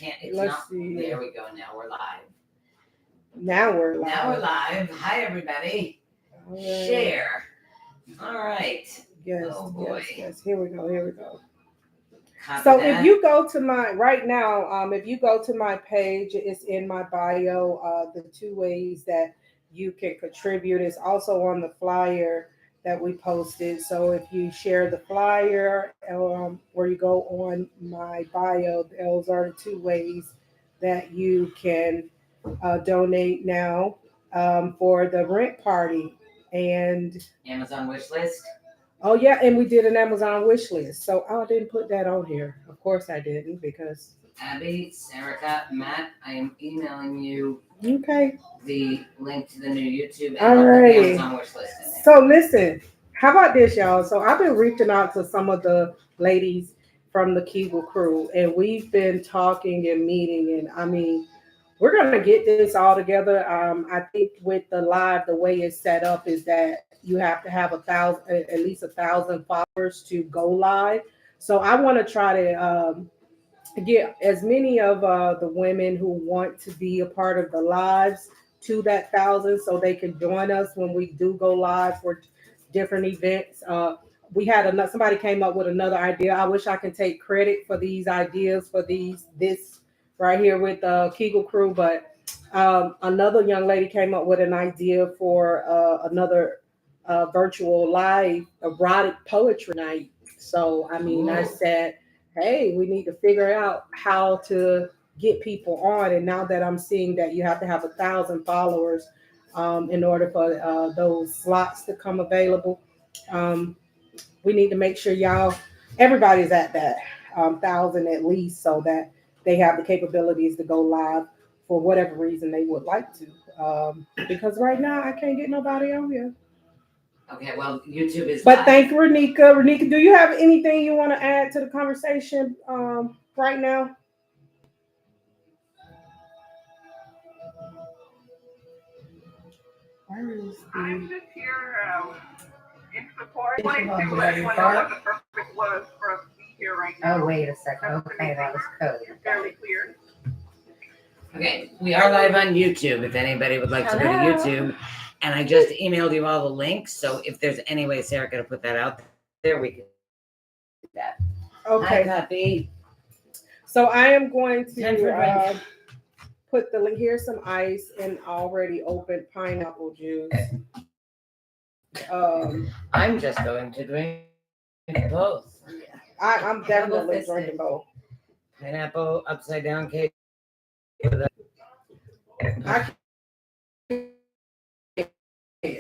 can't. It's Let's not. see. There we go. Now we're live. Now we're live. Now we're live. Hi, everybody. All right. Share. All right. Yes, Oh, boy. yes. Here we go. Copy So that. if you go to my right now, if you go to my page, it's in my bio. The two ways that you can contribute is also on the flyer that we posted. So if you share the flyer, or you go on my bio, those are the two ways that you can donate now for the rent party. And Amazon wish list. oh yeah, and we did an Amazon wish list. So I didn't put that on here. Of course I didn't because Abby, Sarika, Matt, I am emailing you okay. the link to the new YouTube and All I'll put the right. Amazon wish list in there. So listen, how about this, y'all? So I've been reaching out to some of the ladies from the Kegel crew, and we've been talking and meeting, and I mean, we're gonna get this all together. I think with the live, the way it's set up is that you have to have at least 1,000 followers to go live. So I want to try to get as many of the women who want to be a part of the lives to that 1,000 so they can join us when we do go live for different events. We had somebody came up with another idea. I wish I can take credit for these ideas for this right here with the Kegel crew, but another young lady came up with an idea for another virtual live erotic poetry night. So I mean, I said, hey, we need to figure out how to get people on. And now that I'm seeing that you have to have 1,000 followers in order for those slots to come available, we need to make sure everybody's at that 1,000 at least, so that they have the capabilities to go live for whatever reason they would like to. Because right now I can't get nobody on here. Okay, well, YouTube is But live. thank you, Renika. Renika, do you have anything you want to add to the conversation right now? I'm just here in support. I wanted to let everyone know what the purpose was for us to be here right now. Oh, wait a second. Okay, that was code. Fairly clear. Okay, we are live on YouTube if anybody would like to go to Hello. YouTube. And I just emailed you all the links. So if there's any way Sarah could put that out there, we could do that. Okay. Hi, Copy. So I am going Time for a to put the link. Here's some ice and already opened pineapple juice. I'm just going to drink both. I'm definitely drinking both. Pineapple upside down cake.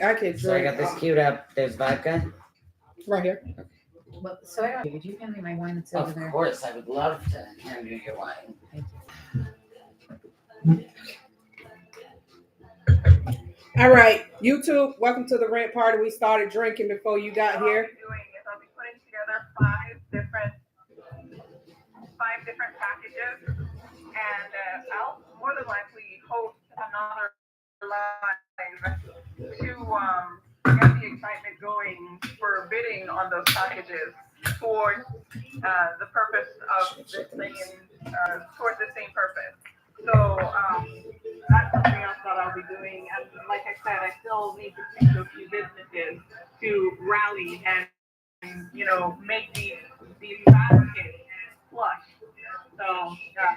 I can So I drink. got this queued up. There's vodka. Right here. Well, so I don't. Did you hand me my wine that's over Of there? course, I would love to hand you your wine. All right, YouTube, welcome to the rent party. We started drinking before you got What here. I'll be doing is I'll be putting together five different packages, and I'll more than likely host another live to get the excitement going for bidding on those packages towards the purpose of this thing, towards the same purpose. So that's something else that I'll be doing. And like I said, I still need to speak to a few businesses to rally and make these baskets flush. So yeah.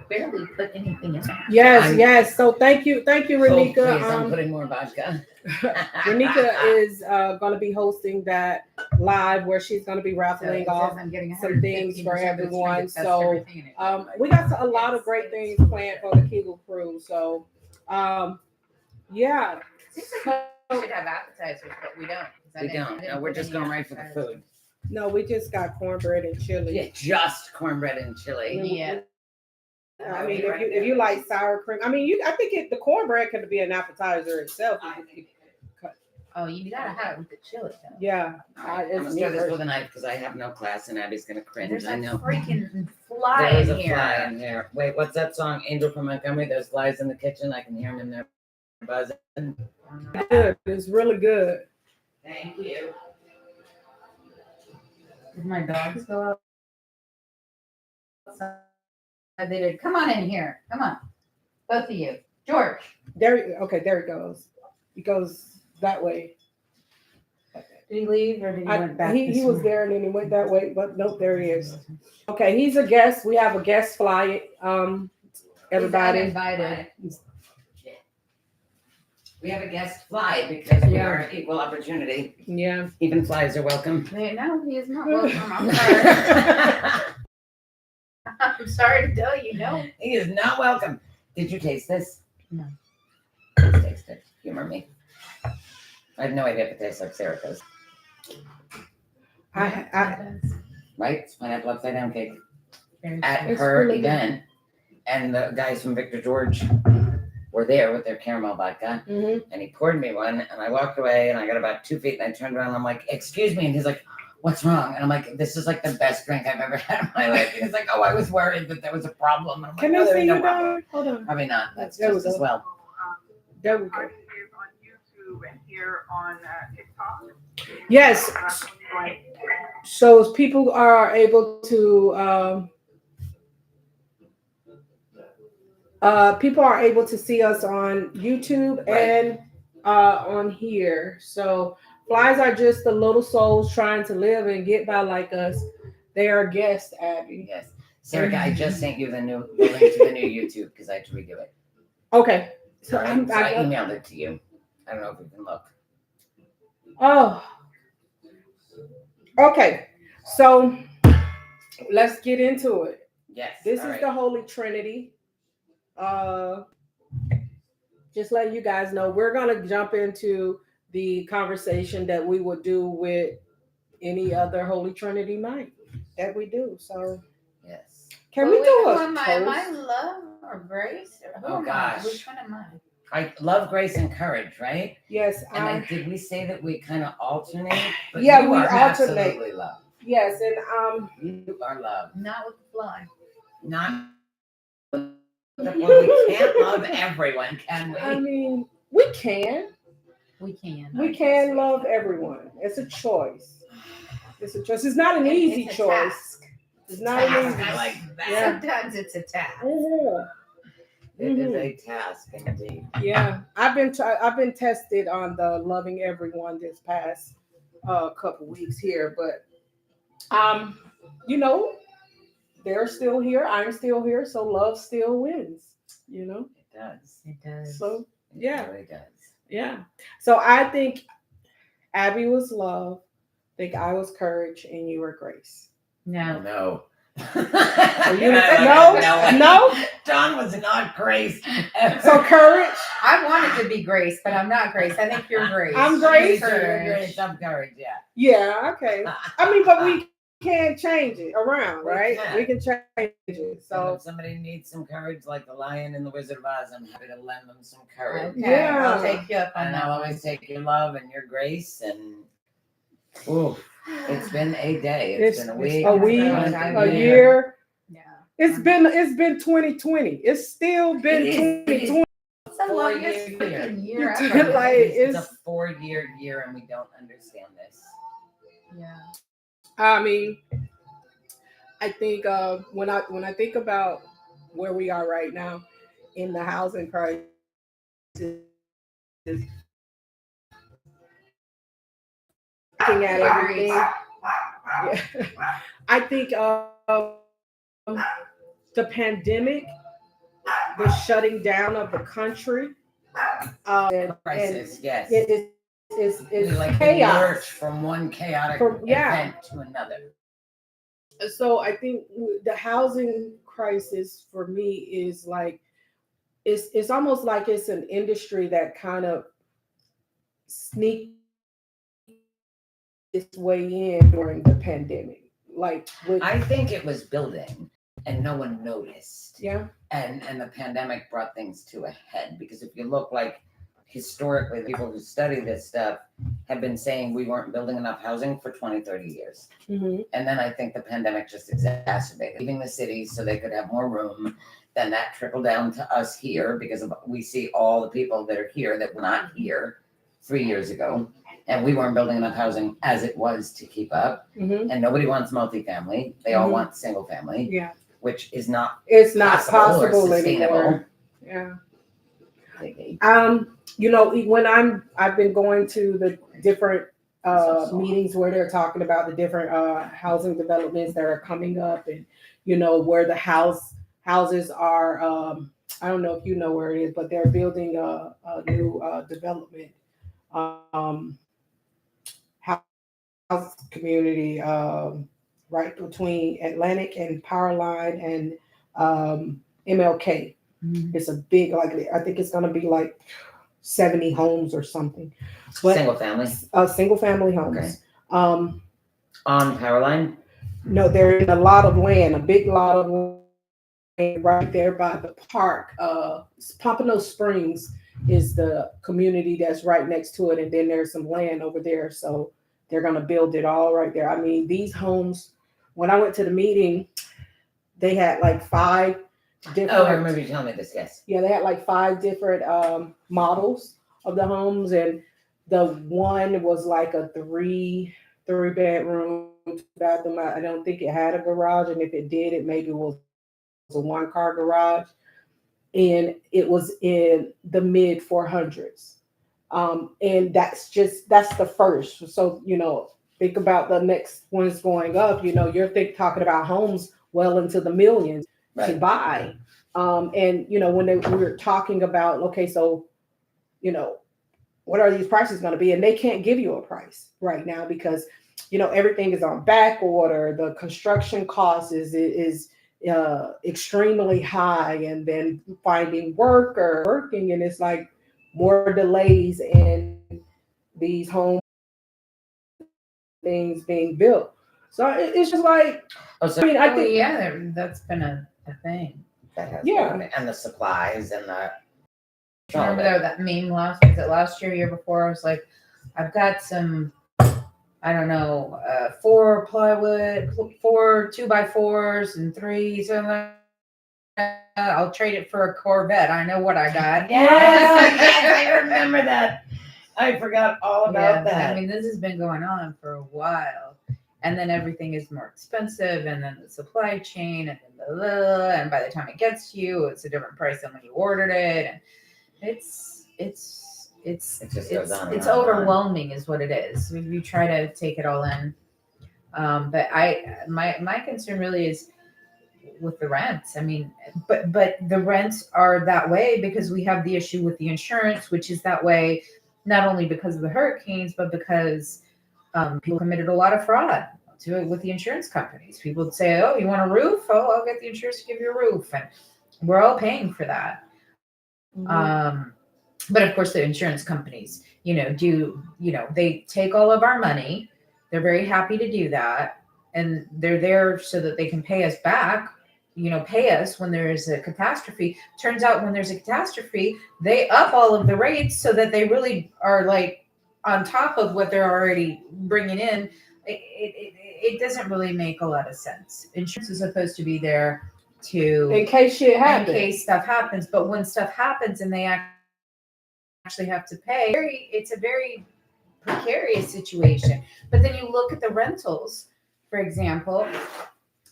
Barely put anything in there. Yes. So thank you, Oh, Renika. please, I'm putting more vodka. Renika is going to be hosting that live where she's going to be raffling off some things for everyone. So we got a lot of great things planned for the Kegel crew. So yeah. Seems like we should have appetizers, but we don't. We don't. No, we're just going right for the food. No, we just got cornbread and chili. Yeah, just cornbread and chili. Yeah. I mean, if you like sour cream, I mean, I think the cornbread could be an appetizer itself. Oh, you gotta have it with the chili though. Yeah, I'm gonna stir this with a knife because I have no class and Abby's gonna cringe. There's I a know. freaking fly There's in a here. fly in here. Wait, what's that song? Angel from Montgomery. There's flies in the kitchen. I can hear them in there buzzing. Good. It's really good. Thank you. Did my dogs go outside? They did. Come on in here. Come on. Both of you. George. There it goes. He goes that way. Did he leave or did he went back? He this was way? there and then he went that way, but nope, there he is. Okay, he's a guest. We have a guest fly. Everybody. He's uninvited. We have a guest fly because we Yeah. are equal opportunity. Yeah. Even flies are welcome. No, he is not welcome. I'm sorry. I'm sorry to tell you, no. He is not welcome. Did you taste this? No. Please taste it. Humor me. I have no idea if it tastes like Serica's. Right? It's pineapple upside down cake. At It's her really good. event, and the guys from Victor George were there with their caramel vodka, Mhm. and he poured me one, and I walked away, and I got about 2 feet, and I turned around, and I'm like, "Excuse me," and he's like, "What's wrong?" And I'm like, "This is like the best drink I've ever had in my life." And he's like, "Oh, I was worried that there was a problem." And I'm like, Can "No, they there's see no you problem." down? Hold on. Probably not. That's There we just as go. well. There we go. Ours is on YouTube and here on TikTok. Yes. So people are able to people are able to see us on YouTube and on here. So flies are just the little souls trying to live and get by like us. They are guests, Abby. Yes. Serica, I just sent you the link to the new YouTube because I had to redo it. Okay. So So I emailed it to you. I don't know if you can look. oh. Okay. So let's get into it. Yes. This all is right. the Holy Trinity. Just letting you guys know, we're gonna jump into the conversation that we would do with any other Holy Trinity night that we do. So Yes. can we do a am I toast? love or grace? Or who Oh, am I? gosh. Which one am I? I love, grace, and courage, right? Yes, And did we say that we kind of alternate? But Yeah, you we are alternate. Absolutely love. yes, and You are love. Not with the fly. Not. Well, we can't love everyone, can we? I mean, we can We can. can love everyone. It's a choice. It's a choice. It's not an easy It's a choice. task. It's not an Task, easy. I like that. Yeah. Sometimes it's a task. Mhm. It is Mhm. a task indeed. Yeah, I've been tested on the loving everyone this past couple weeks here, but you know, they're still here. I'm still here, so love still wins. You know, It does. It does. so It Yeah. really does. yeah. So I think Abby was love. I think I was courage, and you were grace. Oh, No. no. No? John was not grace. So courage. I wanted to be Grace, but I'm not Grace. I think you're Grace. I'm Grace. You're Courage. grace. I'm courage. Yeah. Yeah. Okay. I mean, but we can't change it around, We right? can. We can change it. So So if somebody needs some courage, like the Lion in the Wizard of Oz, I'm happy to lend them some courage. Okay. Yeah. I'll take you up on And that. I'll always take your love and your grace. And ooh, it's been a day. It's been a week. a week, It's been a year. Yeah. It's been 2020. It's still been It is. 2020. It's the 4 longest years freaking You year did ever. like- It's a it's- 4-year year, and we don't understand this. Yeah. I mean, I think when I think about where we are right now in the housing crisis, looking at everything. Yeah. I think the pandemic, the shutting down of the country, and Crisis, yes. it's We like chaos. lurch from one chaotic Yeah. event to another. So I think the housing crisis for me is like it's almost like it's an industry that kind of sneaked its way in during the pandemic. Like with I think it was building, and no one noticed. yeah, And the pandemic brought things to a head, because if you look, like, historically, the people who study this stuff have been saying we weren't building enough housing for 20-30 years. mm-hmm. And then I think the pandemic just exacerbated, leaving the cities so they could have more room. Then that trickled down to us here, because we see all the people that are here that were not here 3 years ago. And we weren't building enough housing as it was to keep up. Mm-hmm. And nobody wants multifamily. They all Mhm. want single family. Yeah. which is not It's not possible or possible sustainable. anymore. Yeah. You know, when I've been going to the different meetings where they're talking about the different housing developments that are coming up, and you know where the houses are. I don't know if you know where it is, but they're building a new development house community right between Atlantic and Powerline and MLK. It's a big, like I think it's gonna be like 70 homes or something. But Single family single family homes. Okay. Um, on Powerline. no, there is a lot of land, a big lot of land right there by the park. Pompano Springs is the community that's right next to it, and then there's some land over there. So they're gonna build it all right there. I mean, these homes. When I went to the meeting, they had like 5 different. Oh, I remember you telling me this. Yes. Yeah, they had like 5 different models of the homes, and the one was like a three bedroom, 2 bathroom. I don't think it had a garage, and if it did, it maybe was a 1-car garage, and it was in the mid 400s. And that's the first. So you know, think about the next ones going up. You know, you're talking about homes well into the millions to Right. buy. And you know, when we were talking about, okay, so you know, what are these prices going to be? And they can't give you a price right now because you know everything is on back order. The construction cost is extremely high, and then finding working, and it's like more delays in these home things being built. So it's just like, Oh, so I mean, I think yeah, that's been a thing. that has Yeah. and the supplies and the. Remember that meme last year, year before? I was like, I've got some, I don't know, 4 plywood, 4 2x4s and 3s, and I'll trade it for a Corvette. I know what I got. Yes, I remember that. I forgot all about that. I mean, this has been going on for a while, and then everything is more expensive, and then the supply chain, and then and by the time it gets to you, it's a different price than when you ordered it. And it's It just goes on and it's on and on. overwhelming, is what it is. You try to take it all in, but my concern really is with the rents. I mean, but the rents are that way because we have the issue with the insurance, which is that way not only because of the hurricanes, but because people committed a lot of fraud to it with the insurance companies. People would say, "Oh, you want a roof? Oh, I'll get the insurance to give you a roof," and we're all paying for that. But of course, the insurance companies, they take all of our money. They're very happy to do that, and they're there so that they can pay us back. Pay us when there is a catastrophe. Turns out when there's a catastrophe, they up all of the rates so that they really are like on top of what they're already bringing in. It doesn't really make a lot of sense. Insurance is supposed to be there in case shit happens. in case stuff happens, but when stuff happens and they actually have to pay, it's a very precarious situation. But then you look at the rentals, for example,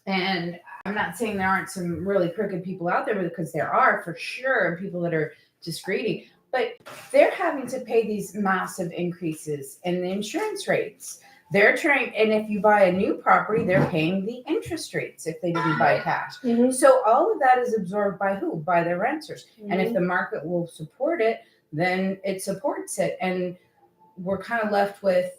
and I'm not saying there aren't some really crooked people out there, because there are for sure, and people that are just greedy, but they're having to pay these massive increases in the insurance rates. They're trying, and if you buy a new property, they're paying the interest rates if they didn't buy cash. Mhm. So all of that is absorbed by who? By the renters. And if the market will support it, then it supports it. And we're kind of left with,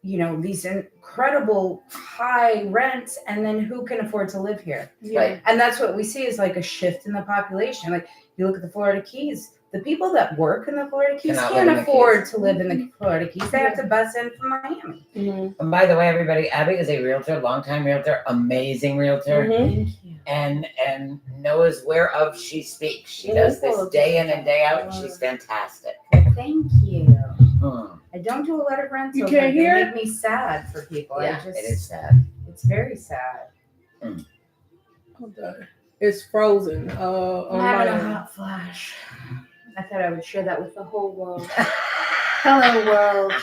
these incredible high rents, and then who can afford to live here? Right. And that's what we see is like a shift in the population. Like you look at the Florida Keys, the people that work in the Florida Keys Cannot live can't in the afford Keys. to live in the Florida Keys. They have to bus in from Miami. Mhm. And by the way, everybody, Abby is a realtor, longtime realtor, amazing realtor, Mhm. Thank you. and knows whereof she speaks. She does this day in and day out, and she's fantastic. Thank you. Hmm. I don't do a lot of rentals. You can't but they hear? make me sad for people. Yeah, it is sad. It's very sad. Okay. It's frozen. On I'm my having a end. hot flash. I thought I would share that with the whole world. Hello, world.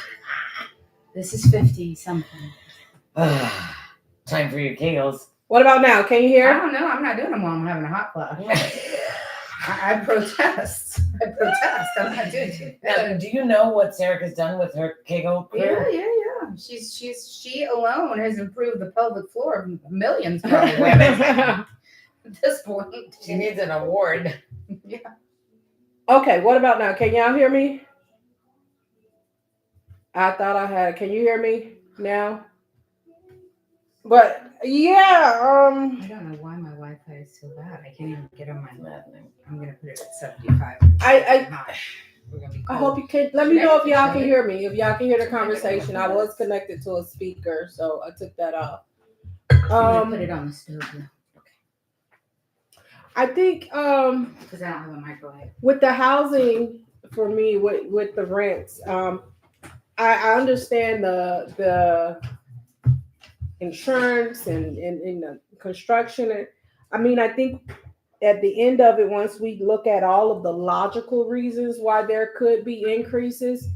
This is 50 something. Time for your kegels. What about now? Can you I hear? don't know. I'm not doing them while I'm having a hot flash. I protest. I protest. I'm not doing it. Now, do you know what Serica's done with her Kegel crew? Yeah. She alone has improved the pelvic floor of millions probably Okay, at this point. She needs an award. Yeah. what about now? Can y'all hear me? I thought I had. Can you hear me now? But yeah, I don't know why my Wi-Fi is so bad. I can't even get on my. I'm gonna put it at 75. We're gonna be I cold. hope you can. Let me know if y'all can hear me. If y'all can hear the conversation, I was connected to a speaker, so I took that off. I'm gonna put it on the stove now I think because I don't have a microwave. with the housing for me with the rents, I understand the insurance and the construction. And I mean, I think at the end of it, once we look at all of the logical reasons why there could be increases,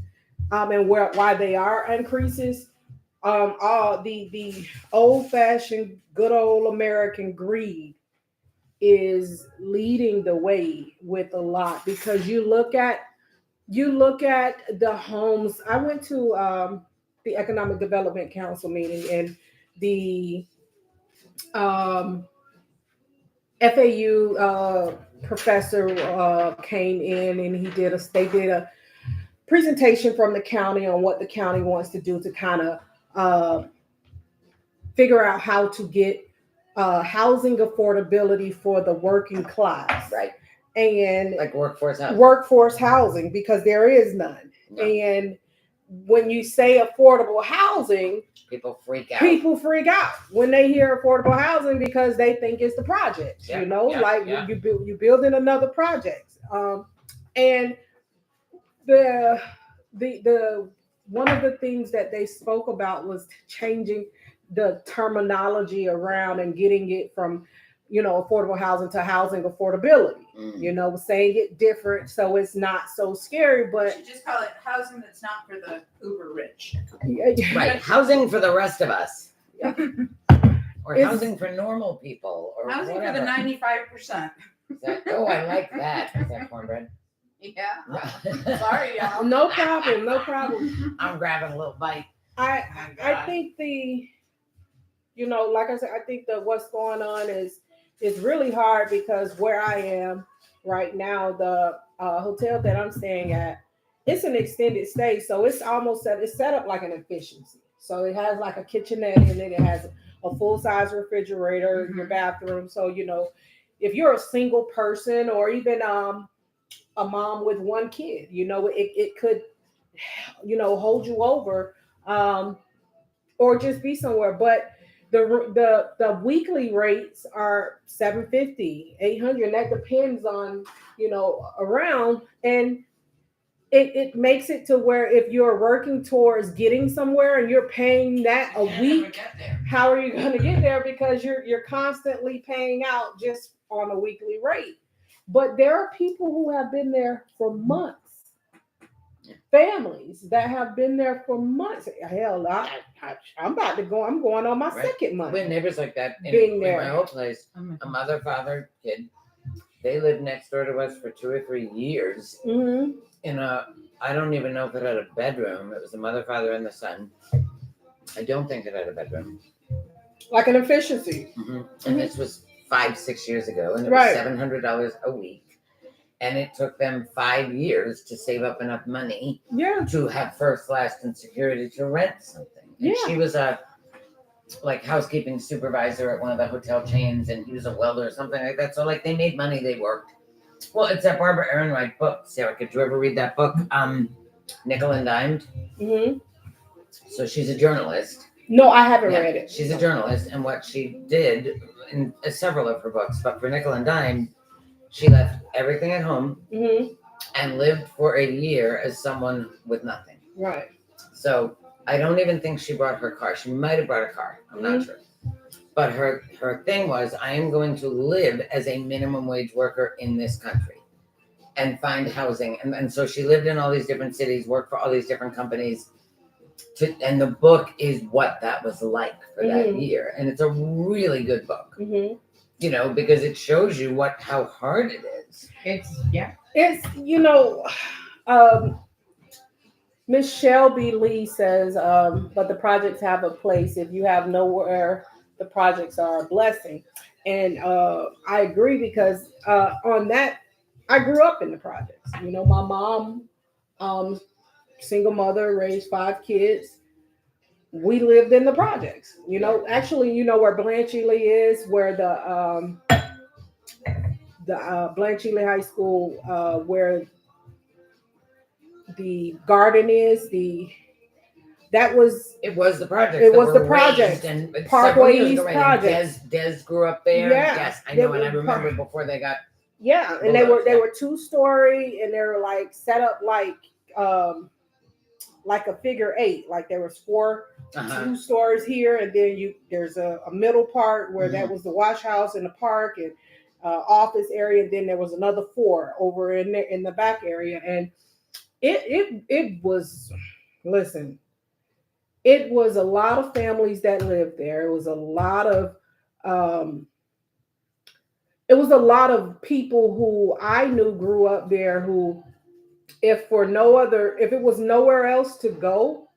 and why they are increases, all the old fashioned good old American greed is leading the way with a lot, because you look at the homes. I went to the Economic Development Council meeting, and the FAU professor came in, and they did a presentation from the county on what the county wants to do to kind of figure out how to get housing affordability for the working class, Right. and Like workforce housing, because there is none. No. And when you say affordable housing, People freak out. people freak out when they hear affordable housing, because they think it's the projects, Yeah, yeah. you building another project. And the one of the things that they spoke about was changing the terminology around and getting it from, affordable housing to housing affordability. Saying it different so it's not so scary. But You should just call it housing that's not for the uber rich. Right. Housing for the rest of us. Or It's- housing for normal people. Or Housing whatever. for the 95%. Oh, I like that. Is that cornbread? Yeah. Sorry, y'all. No problem. I'm grabbing a little bite. I think like I said, I think that what's going on is really hard, because where I am right now, the hotel that I'm staying at, it's an extended stay, so it's set up like an efficiency. So it has like a kitchenette in it. It has a full size refrigerator, your bathroom. So if you're a single person, or even a mom with one kid, it could hold you over, or just be somewhere. But the weekly rates are $750, $800. And that depends on around, and it makes it to where if you're working towards getting somewhere and you're paying that a week, how are you going to get there? Because you're constantly paying out just on a weekly rate. But there are people who have been there for months. Families that have been there for months. Hell, I'm about to go. I'm going on my second month. We have neighbors like that Being in there. my old place. A mother, father, kid. They lived next door to us for 2 or 3 years. Mm-hmm. I don't even know if it had a bedroom. It was the mother, father, and the son. I don't think it had a bedroom. Like an efficiency. And this was 5-6 years ago, and it Right. was $700 a week. And it took them 5 years to save up enough money to have first, last, and security to rent something. And she was a housekeeping supervisor at one of the hotel chains, and he was a welder or something like that. So they made money, they worked. Well, it's that Barbara Ehrenreich book. Sarah, could you ever read that book? Nickel and Dimed. Mm-hmm. So she's a journalist. No, I haven't read it. She's a journalist, and what she did in several of her books, but for Nickel and Dime, she left everything at home and lived for a year as someone with nothing. Right. So I don't even think she brought her car. She might have brought a car. I'm not sure. But her thing was, I am going to live as a minimum wage worker in this country and find housing. And so she lived in all these different cities, worked for all these different companies. and the book is what that was like for that Mhm. year, and it's a really good book. Mhm. You know, because it shows you how hard it is. It's Miss Shelby Lee says, but the projects have a place. If you have nowhere, the projects are a blessing. And I agree because on that, I grew up in the projects. My mom, single mother, raised 5 kids. We lived in the projects. Actually, where Blanche Lee is, where the Blanche Lee High School, where the garden is, that was It was the project. It that was were the project. raised and Parkway several years East ago, right? project. Des grew up there. Yeah, Yes, I they know, and I were remember par- before they got. yeah, and they Bulldogs, were 2-story, and they were like set up like a figure 8, like there was 4 Uh-huh. 2 stories here, and then there's a middle part where that Mhm. was the wash house and the park and office area, and then there was another 4 over in there in the back area, and it was, listen, it was a lot of families that lived there. It was a lot of people who I knew grew up there who, if it was nowhere else to go,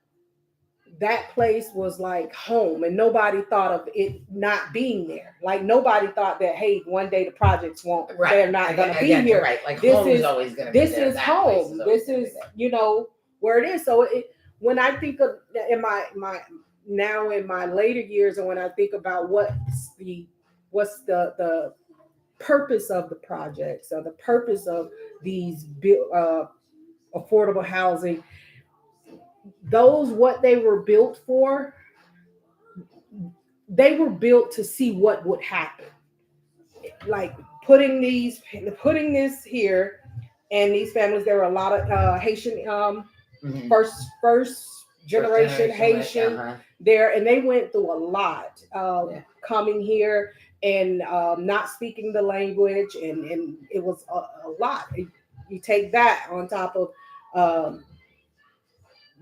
that place was like home, and nobody thought of it not being there. Like nobody thought that, hey, one day the projects won't, Right. they're not going to be here. Right. Like This home is- is always going to be This there. is That place home. always This gonna be is there. where it is. So when I think of in my now in my later years, and when I think about what's the purpose of the projects, or the purpose of these affordable housing, what they were built for, they were built to see what would happen. Like putting this here, and these families, there were a lot of Haitian, Mhm. first generation Haitian Uh-huh. there, and they went through a lot Yeah. coming here and not speaking the language, and it was a lot. You take that on top of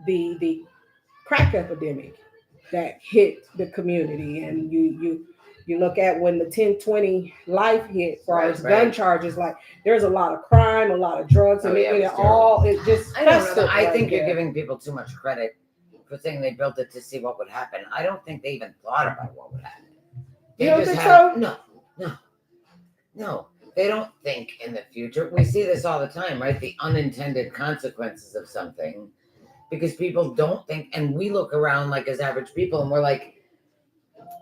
the crack epidemic that hit the community, and you look at when the 10/20 life hit, as far as gun charges, like there's a lot of crime, a lot of drugs, and it just I don't know. festered I right think you're there. giving people too much credit for saying they built it to see what would happen. I don't think they even thought about what would happen. They You don't just think had so? no. They don't think in the future. We see this all the time, right? The unintended consequences of something, because people don't think, and we look around like as average people, and we're like,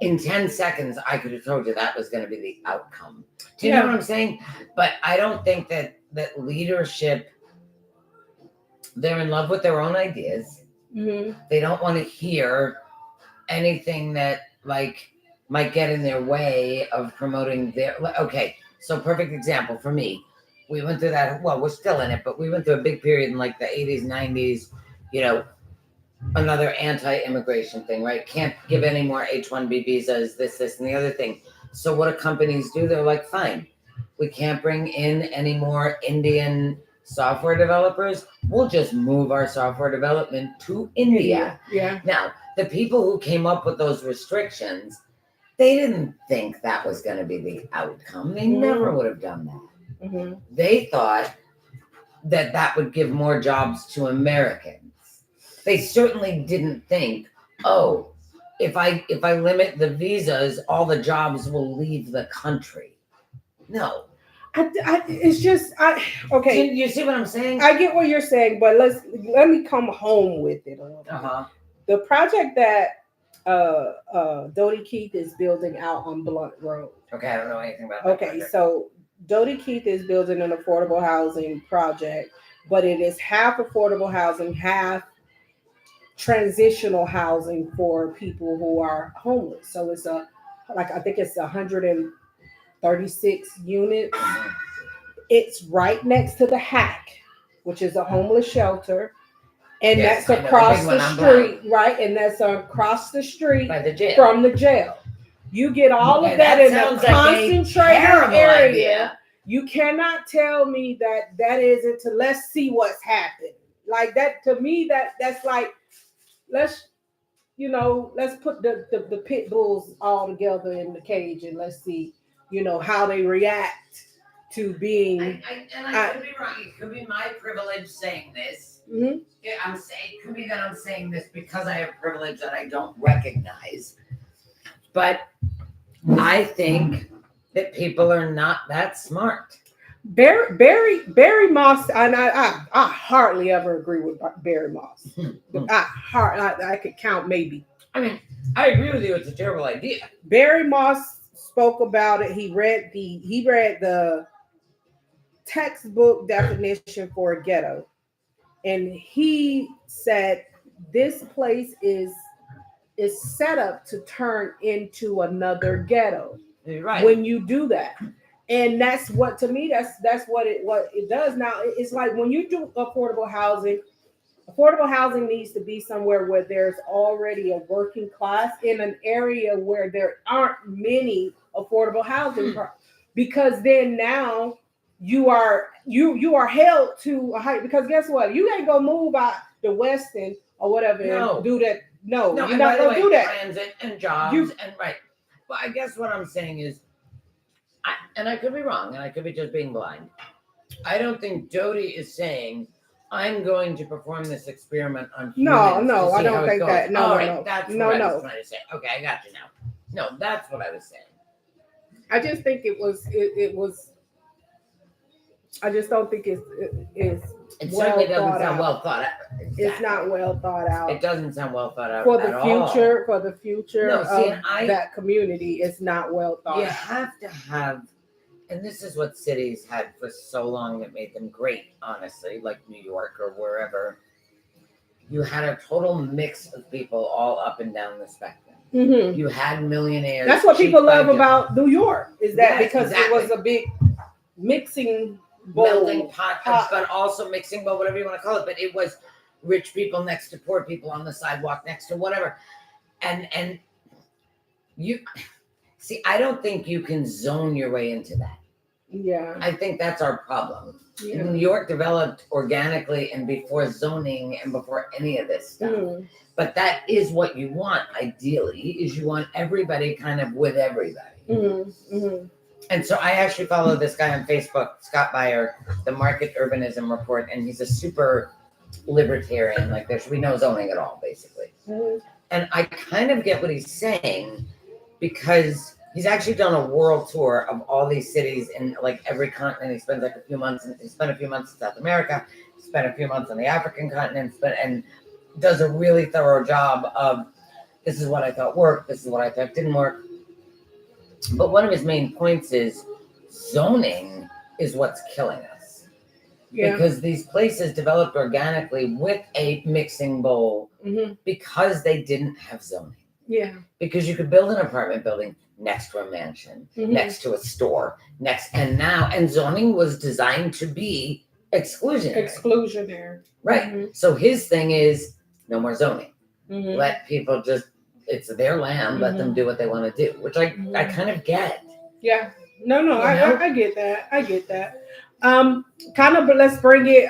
in 10 seconds, I could have told you that was going to be the outcome. Do you know what I'm saying? But I don't think that leadership, they're in love with their own ideas. Mm-hmm. They don't want to hear anything that like might get in their way of promoting their. Okay, so perfect example for me. We went through that. Well, we're still in it, but we went through a big period in like the 80s, 90s. Another anti-immigration thing, right? Can't give any more H-1B visas, this, and the other thing. So what do companies do? They're like, fine, we can't bring in any more Indian software developers. We'll just move our software development to India. Yeah. Now, the people who came up with those restrictions, they didn't think that was going to be the outcome. They never would have done that. Mm-hmm. They thought that would give more jobs to Americans. They certainly didn't think, oh, if I limit the visas, all the jobs will leave the country. No. It's just okay. You see what I'm saying? I get what you're saying, but let me come home with it a little bit. Uh-huh. The project that Dodie Keith is building out on Blunt Road. Okay, I don't know anything about that. Okay, project. so Dodie Keith is building an affordable housing project, but it is half affordable housing, half transitional housing for people who are homeless. So it's I think it's 136 units. It's right next to the Hack, which is a homeless shelter. And Yes, that's I know, across the big the one on street, right? And that's across the street By the jail. from the jail. You get all Okay, of that in a sounds like a concentrated terrible area. idea. You cannot tell me that isn't to let's see what's happened. Like that, to me, that's like let's let's put the pit bulls all together in the cage and let's see, how they react to being. I could be wrong. It could be my privilege saying this. Mhm. Yeah, I'm saying it could be that I'm saying this because I have privilege that I don't recognize. But I think that people are not that smart. Barry Moss, and I hardly ever agree with Barry Moss. I could count maybe. I mean, I agree with you. It's a terrible idea. Barry Moss spoke about it. He read the textbook definition for a ghetto, and he said this place is set up to turn into another ghetto You're right. when you do that. And that's what, to me, that's what it does. Now it's like when you do affordable housing needs to be somewhere where there's already a working class in an area where there aren't many affordable housing because then now you are held to a height, because guess what? You ain't gonna move out the Weston or whatever and do that. No, you're not gonna do that. Transit and jobs and right. Well, I guess what I'm saying is, I could be wrong, and I could be just being blind. I don't think Jody is saying I'm going to perform this experiment on humans. No, I don't think that. No, that's what I was trying to say. Okay, I got you now. No, that's what I was saying. I just think it was. I just don't think it's It certainly doesn't sound well thought out. Exactly. It's not well thought out. It doesn't sound well thought out for the at future. all. For the future No, see, of that community, it's not well thought You out. have to have, and this is what cities had for so long that made them great, honestly, like New York or wherever. You had a total mix of people all up and down the spectrum. Mm-hmm. You had millionaires. That's what people love cheap about New York, is that Yes, because exactly. it was a big mixing bowl. melting pot, but also mixing bowl, whatever you want to call it. But it was rich people next to poor people on the sidewalk next to whatever. And you see, I don't think you can zone your way into that. Yeah. I think that's our problem. Yeah. New York developed organically and before zoning and before any of this stuff. Mm. But that is what you want, ideally, is you want everybody kind of with everybody. Mm-hmm. Mm-hmm. And so I actually follow this guy on Facebook, Scott Beyer, the Market Urbanism Report, and he's a super libertarian. Like there should be no zoning at all, basically. Mm-hmm. And I kind of get what he's saying because he's actually done a world tour of all these cities in like every continent. He spends like a few months. He spent a few months in South America. He spent a few months on the African continent, and does a really thorough job of this is what I thought worked. This is what I thought didn't work. But one of his main points is zoning is what's killing us. Yeah. Because these places developed organically with a mixing bowl Mm-hmm. because they didn't have zoning. Yeah. Because you could build an apartment building next to a mansion, Mm-hmm. next to a store, and zoning was designed to be exclusionary. Exclusionary. Right. Mm-hmm. So his thing is no more zoning. Mm-hmm. Let people just, it's their land, let them do what they want to do, which I kind of get. Yeah. No, You know? I get that. I get that. Kind of, but let's bring it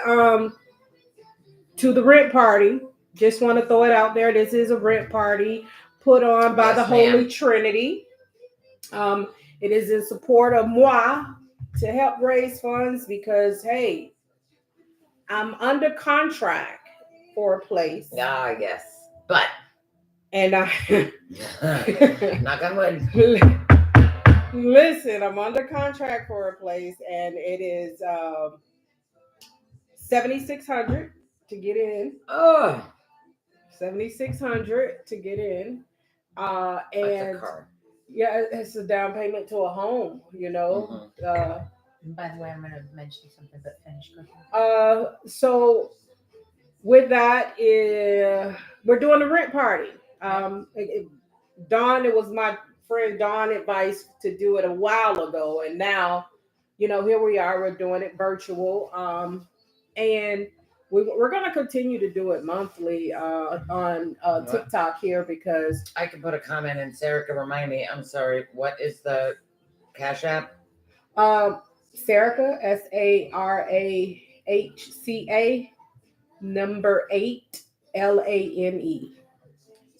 to the rent party. Just want to throw it out there. This is a rent party put on by Yes, the Holy ma'am. Trinity. It is in support of moi to help raise funds because, hey, I'm under contract for a place. Yeah, I guess. But And I knock on wood. listen, I'm under contract for a place and it is $7,600 to get in. Oh, $7,600 to get in. that's a And car. yeah, it's a down payment to a home, you know. By the way, I'm going to mention something, but finish cooking. So with that, we're doing a rent party. Dawn, it was my friend Dawn advice to do it a while ago, and now, here we are. We're doing it virtual, and we're going to continue to do it monthly on TikTok here because I can put a comment in. Sarah can remind me. I'm sorry. What is the Cash App? Sarahca, SARAHCA, number 8 LANE.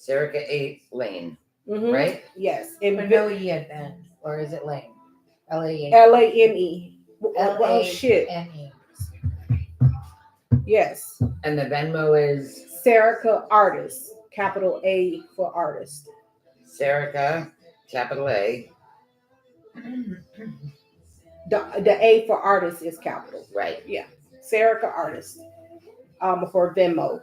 Serica 8 Lane, Mhm. right? Yes, in But no E at the end, or is it Lane? Lane. Lane. Oh shit. Lane. Yes, And the Venmo is Serica Artist, capital A for artist. Serica, capital A, The A for artist is capital. right? Serica Artist. For Venmo.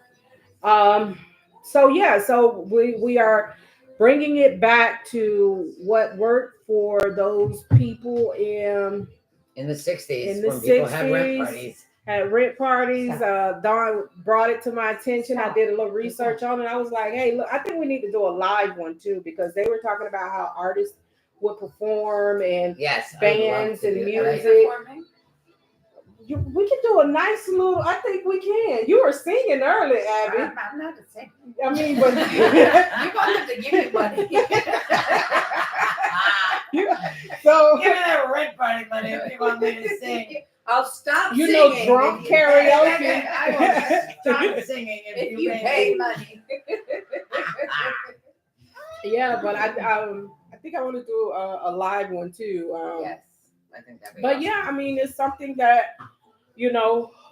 So yeah, so we are bringing it back to what worked for those people In the 60s, In the when people had rent 60s. parties. at rent parties. Dawn brought it to my attention. I did a little research on it. I was like, hey, look, I think we need to do a live one too, because they were talking about how artists would perform and Yes, bands and I- music. We can do a nice little. I think we can. You were singing early, Abby. I'm not the same. I mean, but You want them to give me money. so Give me that rent party money if you want me to sing. I'll stop you know, singing. drunk if you- karaoke. I will stop singing If you pay money. Yeah, but I think I want to do a live one too. Yes, I think that'd be But awesome. yeah, I mean, it's something that Are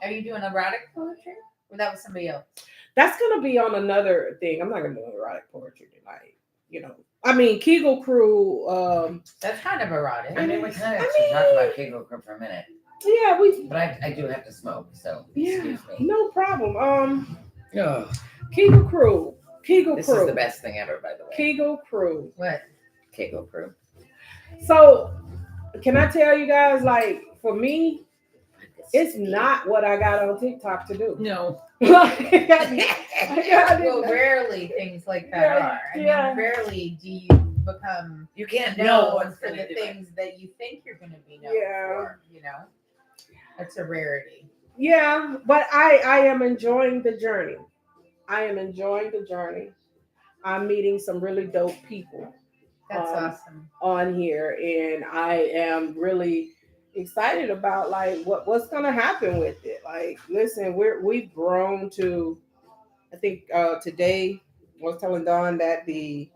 you doing erotic poetry? Or that was somebody else? that's gonna be on another thing. I'm not gonna do erotic poetry tonight. I mean, Kegel Crew. That's kind of erotic. I mean, we kind of I should talk about Kegel Crew for a minute, Yeah, but I do have to smoke, so yeah, excuse me. no problem. Oh, Kegel Crew. Kegel this is Crew. the best thing ever, by the way. Kegel Crew. What? Kegel Crew. So, can I tell you guys, like, for me, it's not what I got on TikTok to do. No. Well, rarely things like that Yeah, are. I yeah. mean, rarely do you become You can't know known what's for going the to do it. things that you think you're going to be known Yeah. for. That's a rarity. Yeah, but I am enjoying the journey. I'm meeting some really dope people That's Um, awesome. on here, and I am really excited about like what's gonna happen with it. Like, listen, we've grown to. I think today I was telling Dawn that I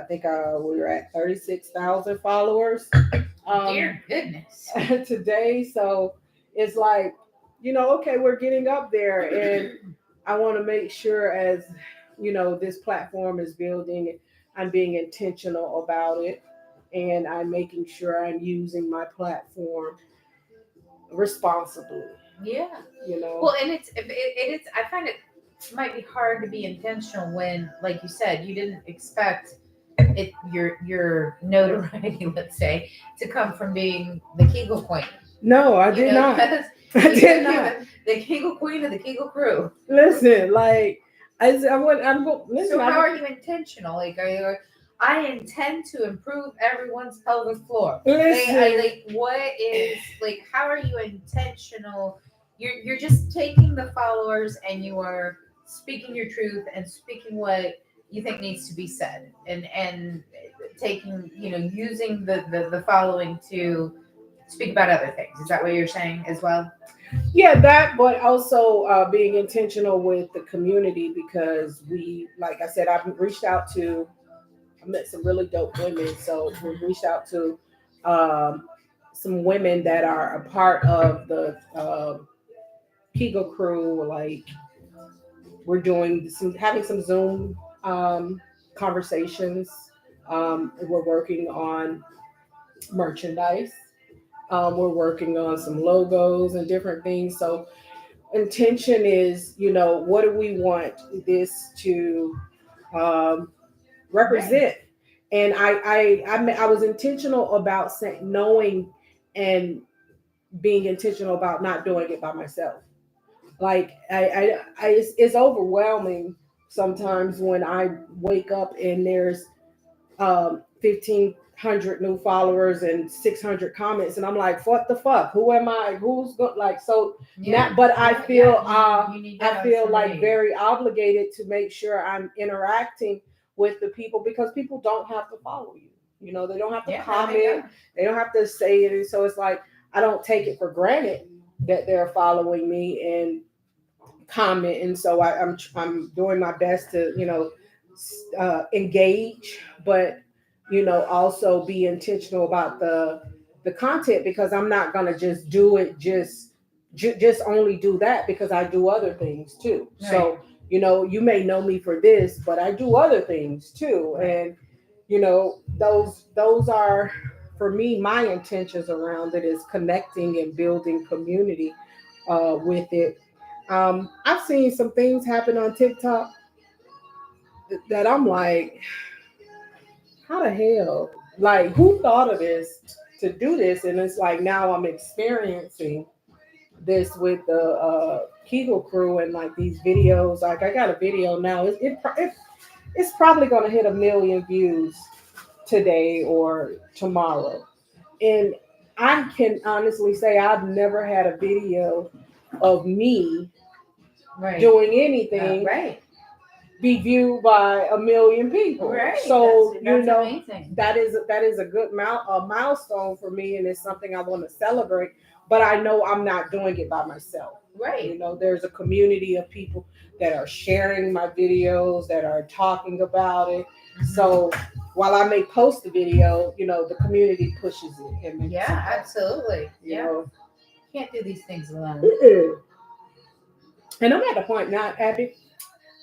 think we were at 36,000 followers. Dear goodness. Today. So it's like, okay, we're getting up there, and I want to make sure, as this platform is building, I'm being intentional about it, and I'm making sure I'm using my platform responsibly. Yeah. Well, Well, and it's I find it might be hard to be intentional when, like you said, you didn't expect your notoriety, let's say, to come from being the Kegel Queen. no, I You did know, not. because I did not. The Kegel Queen of the Kegel Crew. Listen, like I'm listen. So how are you intentional? Like, I intend to improve everyone's pelvic floor. Listen. How are you intentional? You're just taking the followers and you are speaking your truth and speaking what you think needs to be said, and taking, using the following to speak about other things. Is that what you're saying as well? Yeah, that, but also being intentional with the community, because like I said, I met some really dope women. So we reached out to some women that are a part of the Kegel Crew. Like, we're having some Zoom conversations. We're working on merchandise. We're working on some logos and different things. So intention is, what do we want this to represent? And I was intentional about knowing and being intentional about not doing it by myself. Like it's overwhelming sometimes when I wake up and there's 1,500 new followers and 600 comments, and I'm like, what the fuck? Who am I? Who's good? Like, so now, but I feel I feel like very obligated to make sure I'm interacting with the people, because people don't have to follow you. They don't have to comment. They don't have to say it. And so it's like, I don't take it for granted that they're following me and comment. And so I'm doing my best to, engage, but also be intentional about the content, because I'm not gonna just do it just only do that, because I do other things too. So you may know me for this, but I do other things too, and those are, for me, my intentions around it is connecting and building community with it. I've seen some things happen on TikTok that I'm like, how the hell? Like, who thought of this to do this? And it's like now I'm experiencing this with the Kegel crew and like these videos. Like, I got a video now. It's probably going to hit 1 million views today or tomorrow. And I can honestly say I've never had a video of me doing anything be viewed by 1 million people. Right. So that's amazing. that is a good milestone for me, and it's something I want to celebrate. But I know I'm not doing it by myself. Right. There's a community of people that are sharing my videos, that are talking about it. So while I may post the video, the community pushes it. And Absolutely. You Can't do these things alone. And I'm at the point now, Abby,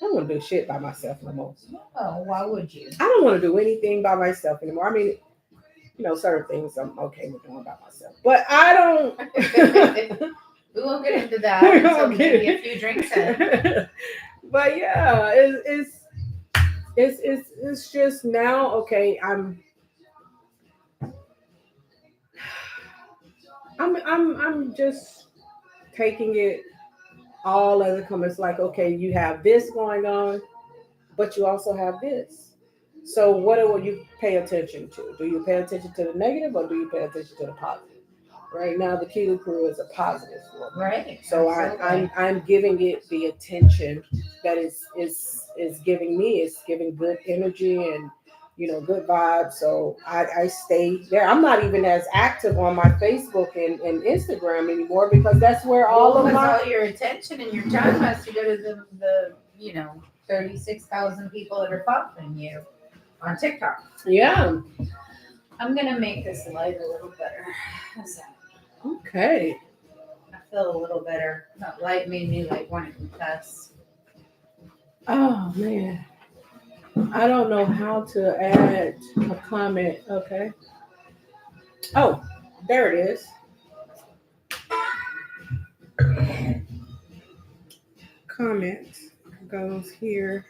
I don't want to do shit by myself no more. Oh, why would you? I don't want to do anything by myself anymore. I mean, certain things I'm okay with doing by myself, but I don't. We won't get into that until maybe a few drinks in. But yeah, it's just now. Okay, I'm just taking it all as it comes. It's like, okay, you have this going on, but you also have this. So what do you pay attention to? Do you pay attention to the negative, or do you pay attention to the positive? Right now, the Kegel crew is a positive for me. Right. So I'm giving it the attention that is giving me. It's giving good energy and good vibes. So I stay there. I'm not even as active on my Facebook and Instagram anymore, because that's where all your attention and your time has to go to the 36,000 people that are following you on TikTok. Yeah. I'm gonna make this light a little better. How's that? Okay. I feel a little better. That light made me want to confess. Oh man. I don't know how to add a comment. Okay. Oh, there it is. Comment goes here.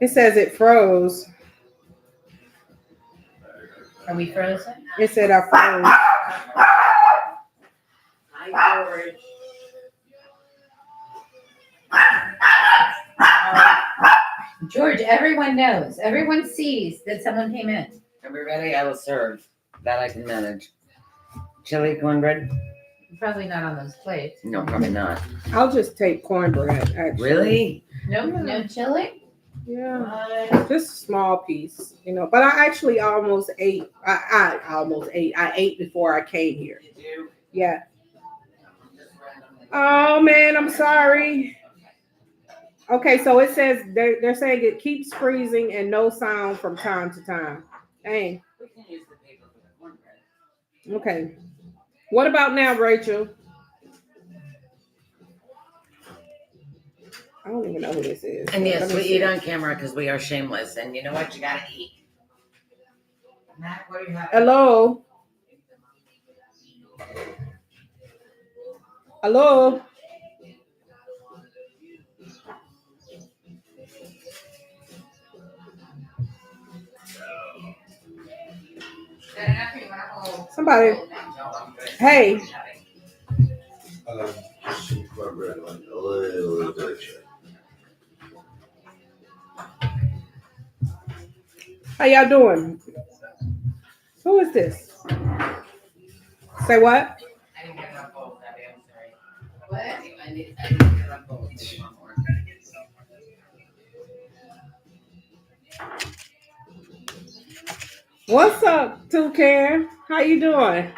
It says it froze. Are we frozen? It said I froze. Hi, George. George, everyone knows. Everyone sees that someone came in. Are we ready? I will serve. That I can manage. Chili cornbread? Probably not on those plates. No, probably not. I'll just take cornbread, actually. Really? No chili? Yeah. Just a small piece, But I actually almost ate. I almost ate. I ate before I came here. Yeah. Oh man, I'm sorry. Okay, so it says they're saying it keeps freezing and no sound from time to time. Dang. We can use the paper for the cornbread. Okay. What about now, Rachel? I don't even know who this is. And yes, Let me we see. eat on camera because we are shameless. And you know what? You gotta eat. Matt, what do you have? Hello? Hello? Somebody. Hey. Just some cornbread, like a little bit of shit. How y'all doing? Who is this? Say what? I didn't get enough bowls, Abby. I'm sorry. What? I didn't get enough bowls. I want more. What's up, Toucan? How you doing?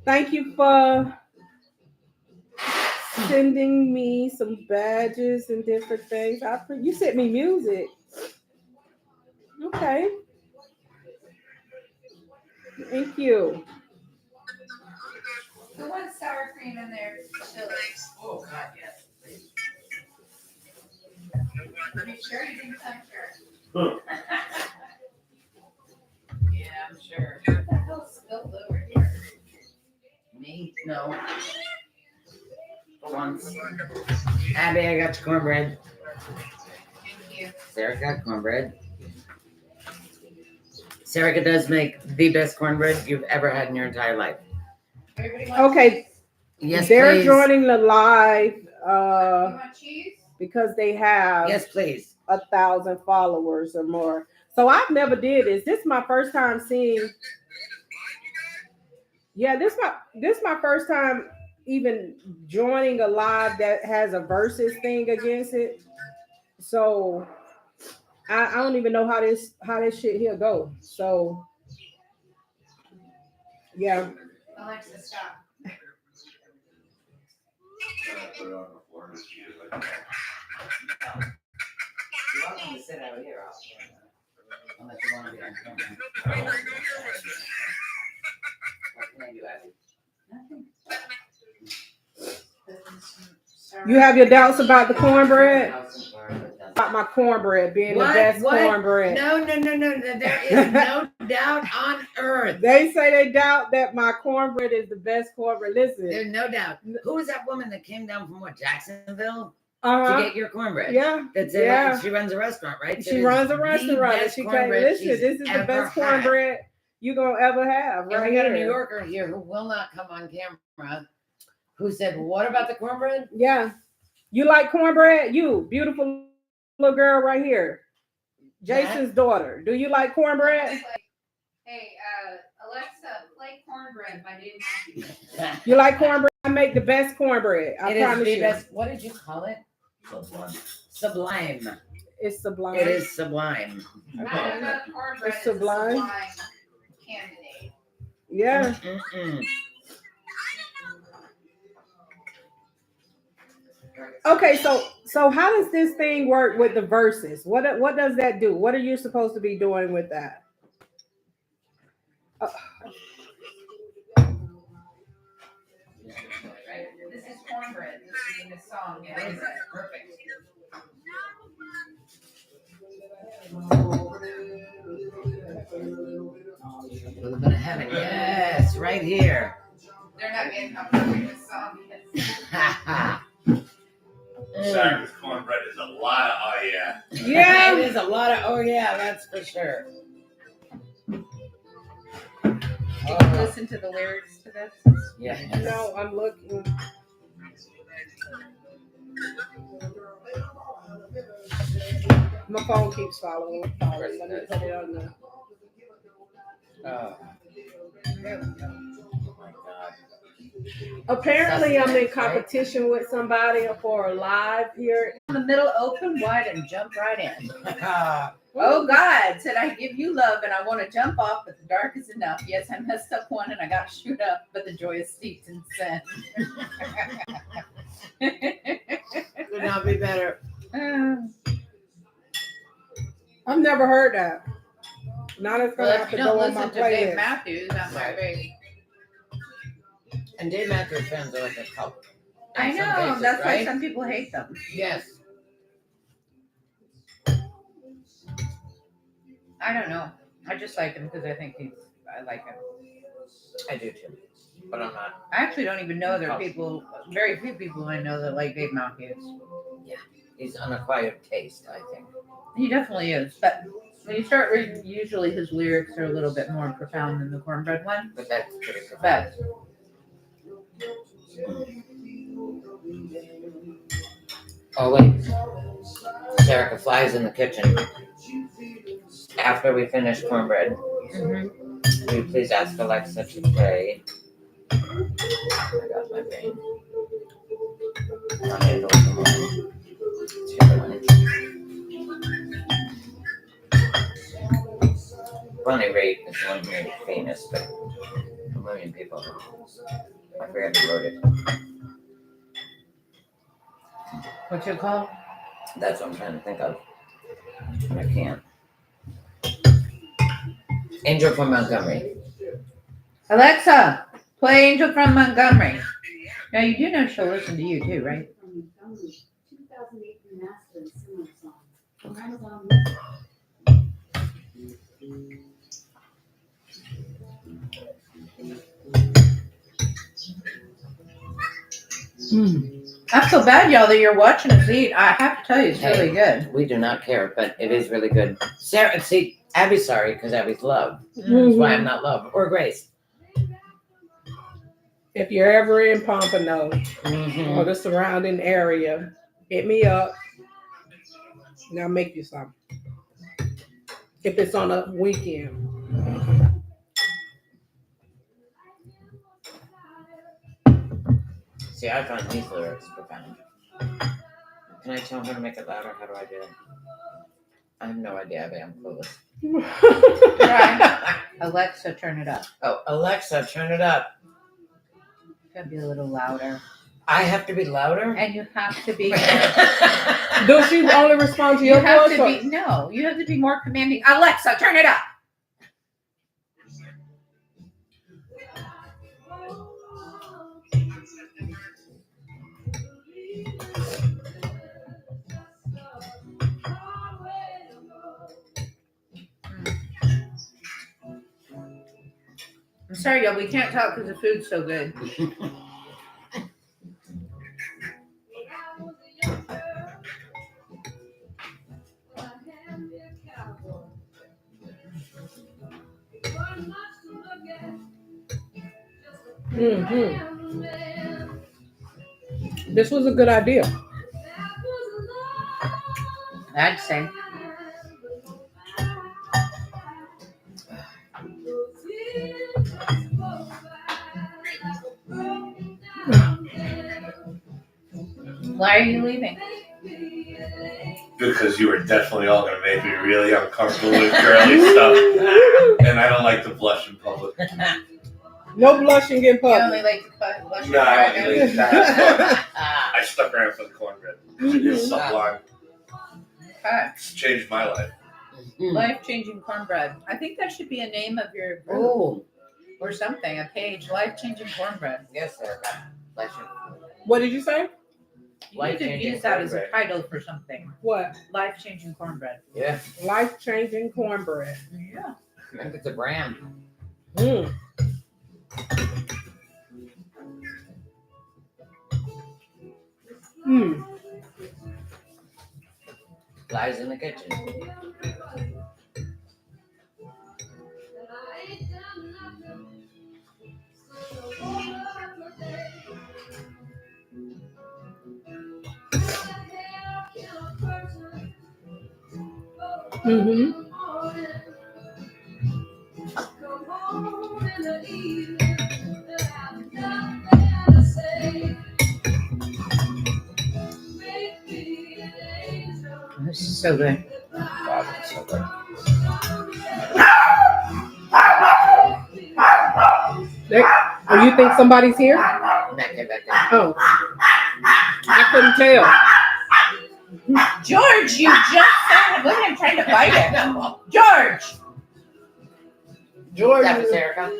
Thank you for sending me some badges and different things. You sent me music. Okay. Thank you. Who wants sour cream in there? Oh, God, yes. Are you sure you didn't come Huh. Yeah, I'm sure. What the hell spilled over here? Me? No. For once. Abby, I got your cornbread. Thank you. Sarah got cornbread. Sarah does make the best cornbread you've ever had in your entire life. Everybody wants Okay. cheese? Yes, They're please. joining the live You want cheese? because they have Yes, please. 1,000 followers or more. So I've never did this. This is my first time seeing. Yeah, this my first time even joining a live that has a versus thing against it. So I don't even know how this shit here go. So yeah. Alexa, stop. Put it on the floor and she is like, You're welcome to sit out here. Unless you want to be on camera. What can I do, Abby? Nothing. You have your doubts about the cornbread? About my cornbread being What? the best What? cornbread. No. There is no doubt on earth. They say they doubt that my cornbread is the best cornbread. Listen. There's no doubt. Who was that woman that came down from Jacksonville to Uh-huh. get your cornbread? Yeah. That's it. Yeah. She runs a restaurant, right? So She it is runs a the restaurant and best she can't cornbread listen. she's This is the ever best had. cornbread you gonna ever have. And Right we got a here. New Yorker here who will not come on camera who said, "What about the cornbread?" Yeah. You like cornbread? You beautiful little girl right here. Jason's daughter. Do you like cornbread? Hey, Alexa, play Cornbread by Dave Matthews. You like cornbread? I make the best cornbread. I It is promise the you. best. What did you call it? Sublime. Sublime. It's sublime. It is sublime. Not the cornbread It's is a sublime. sublime candidate. Yeah. Mm-mm. Okay, so how does this thing work with the verses? What does that do? What are you supposed to be doing with that? Right? This is cornbread. This is in the song. Yeah, it's perfect. A little bit of heaven. Yes, right here. They're not getting how perfect this song is. Sarah's cornbread is a lot of oh yeah. Yeah. It is a lot of, oh yeah, that's for sure. Did you listen to the lyrics to this? Yeah. No, I'm looking. My phone keeps following. Let me put it on the. Oh. There we go. Oh my God. Apparently, I'm in competition with somebody for a live here. In the middle, open wide and jump right in. Oh God, said I give you love and I want to jump off, but the dark is enough. Yes, I messed up one and I got shoot up, but the joy is steeped in sin. Could not be better. I've never heard that. Now it's gonna Well, have if to you go don't on my listen to Dave playlist. Matthews, that might be. And Dave Matthews fans are like a cult. in I some know, cases, that's why right? some people hate them. Yes. I don't know. I just like him because I think I like him. I do too. But I'm not. I actually don't even know there are people, very few people I know that like Dave Matthews. He's unacquired taste, I think. He definitely is, but when you start reading, usually his lyrics are a little bit more profound than the cornbread one. But that's pretty profound. But Oh wait. Sarah flies in the kitchen. After we finish cornbread, will you please ask Alexa to play? I got my brain. Not handle the one. It's the other one. Bonnie Raitt is one here famous, but a million people. I forget who wrote it. What's it called? That's what I'm trying to think of. I can't. Angel from Montgomery. Alexa, play Angel from Montgomery. Now you do know she'll listen to you too, right? From Montgomery, 2008 remastered and similar songs. From Amazon I feel bad, y'all, that you're watching us eat. I have to tell you, it's really good. We do not care, but it is really good. Sarah, see, Abby's sorry because Abby's love. That's Mhm. why I'm not love or Grace. If you're ever in Pompano Mhm. or the surrounding area, hit me up and I'll make you some. If it's on a weekend. See, I find these lyrics profound. Can I tell her to make it louder? How do I do it? I have no idea, Abby. I'm clueless. Try. Alexa, turn it up. Oh, Alexa, turn it up. Gotta be a little louder. I have to be louder? And you have to be Does she only respond to you your have voice? to or- be no, you have to be more commanding. Alexa, turn it up. I'm sorry, y'all, we can't talk because the food's so good. Mhm. This was a good idea. I'd say. Why are you leaving? Because you were definitely all gonna make me really uncomfortable with girly stuff, and I don't like to blush in public. No blushing in You public. only like to blush No, I only like that. Ah, I stuck around for the cornbread. It's sublime. Okay. It's changed my life. Life-changing cornbread. I think that should be a name of your group Oh, or something. A page. Life-changing cornbread. yes, sir. Bless you. What did you say? You need to Life-changing use that as a cornbread. title for something. What? Life-changing cornbread. Yeah, Life-changing cornbread. Yeah. I think it's a brand. Mm. Mm. Lies in the kitchen. Mm-hmm. This is so good. God, it's so good. Oh, you think somebody's here? Back there, back there. Oh. I couldn't tell. George, you just said, look at him trying to bite it. George! George That was is, Erica.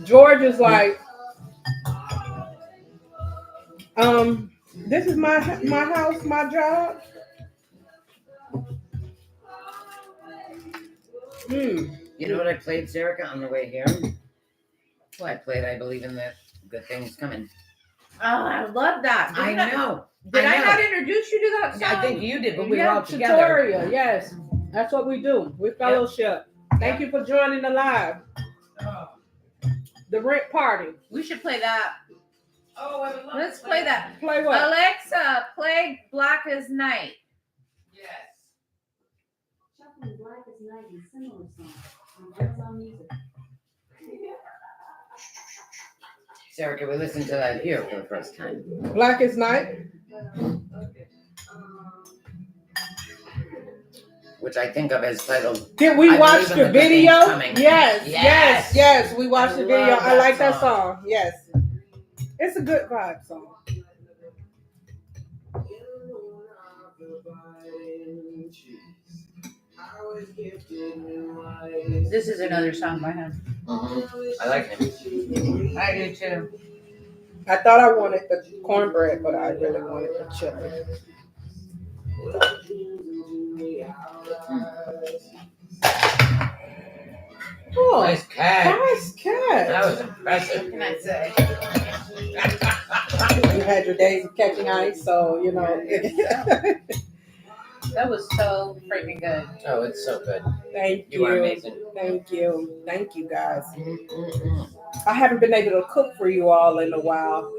George is like, this is my house, my job. You know what I played, Erica, on the way here? I played I Believe in the Good Things Coming. Oh, I love that. I know. Did I know. not introduce you to that song? I think you did, but we were Yeah, all together. tutorial, yes. That's what we do. We fellowship. Thank you for joining the live. The rent party. We should play that. Oh, I would love Let's to play that. Play what? Alexa, play Black as Night. Yes. Shuffling Black as Night and similar songs. On Amazon Music. Erica, we listened to that here for the first time. Black is Night. Which I think of as titled Did we I watch Believe in the the Good video? Things Coming. Yes, Yes. yes. We watched I the video. love I that like that song. song. Yes. It's a good vibe song. This is another song by him. I like him. I do too. I thought I wanted the cornbread, but I really wanted the chili. Oh, Nice cat. nice cat. That was impressive. What can I say? You had your days of catching ice, so you know. That was so freaking good. Oh, it's so good. Thank you. You are amazing. Thank you. Thank you, guys. Mm-mm-mm. I haven't been able to cook for you all in a while,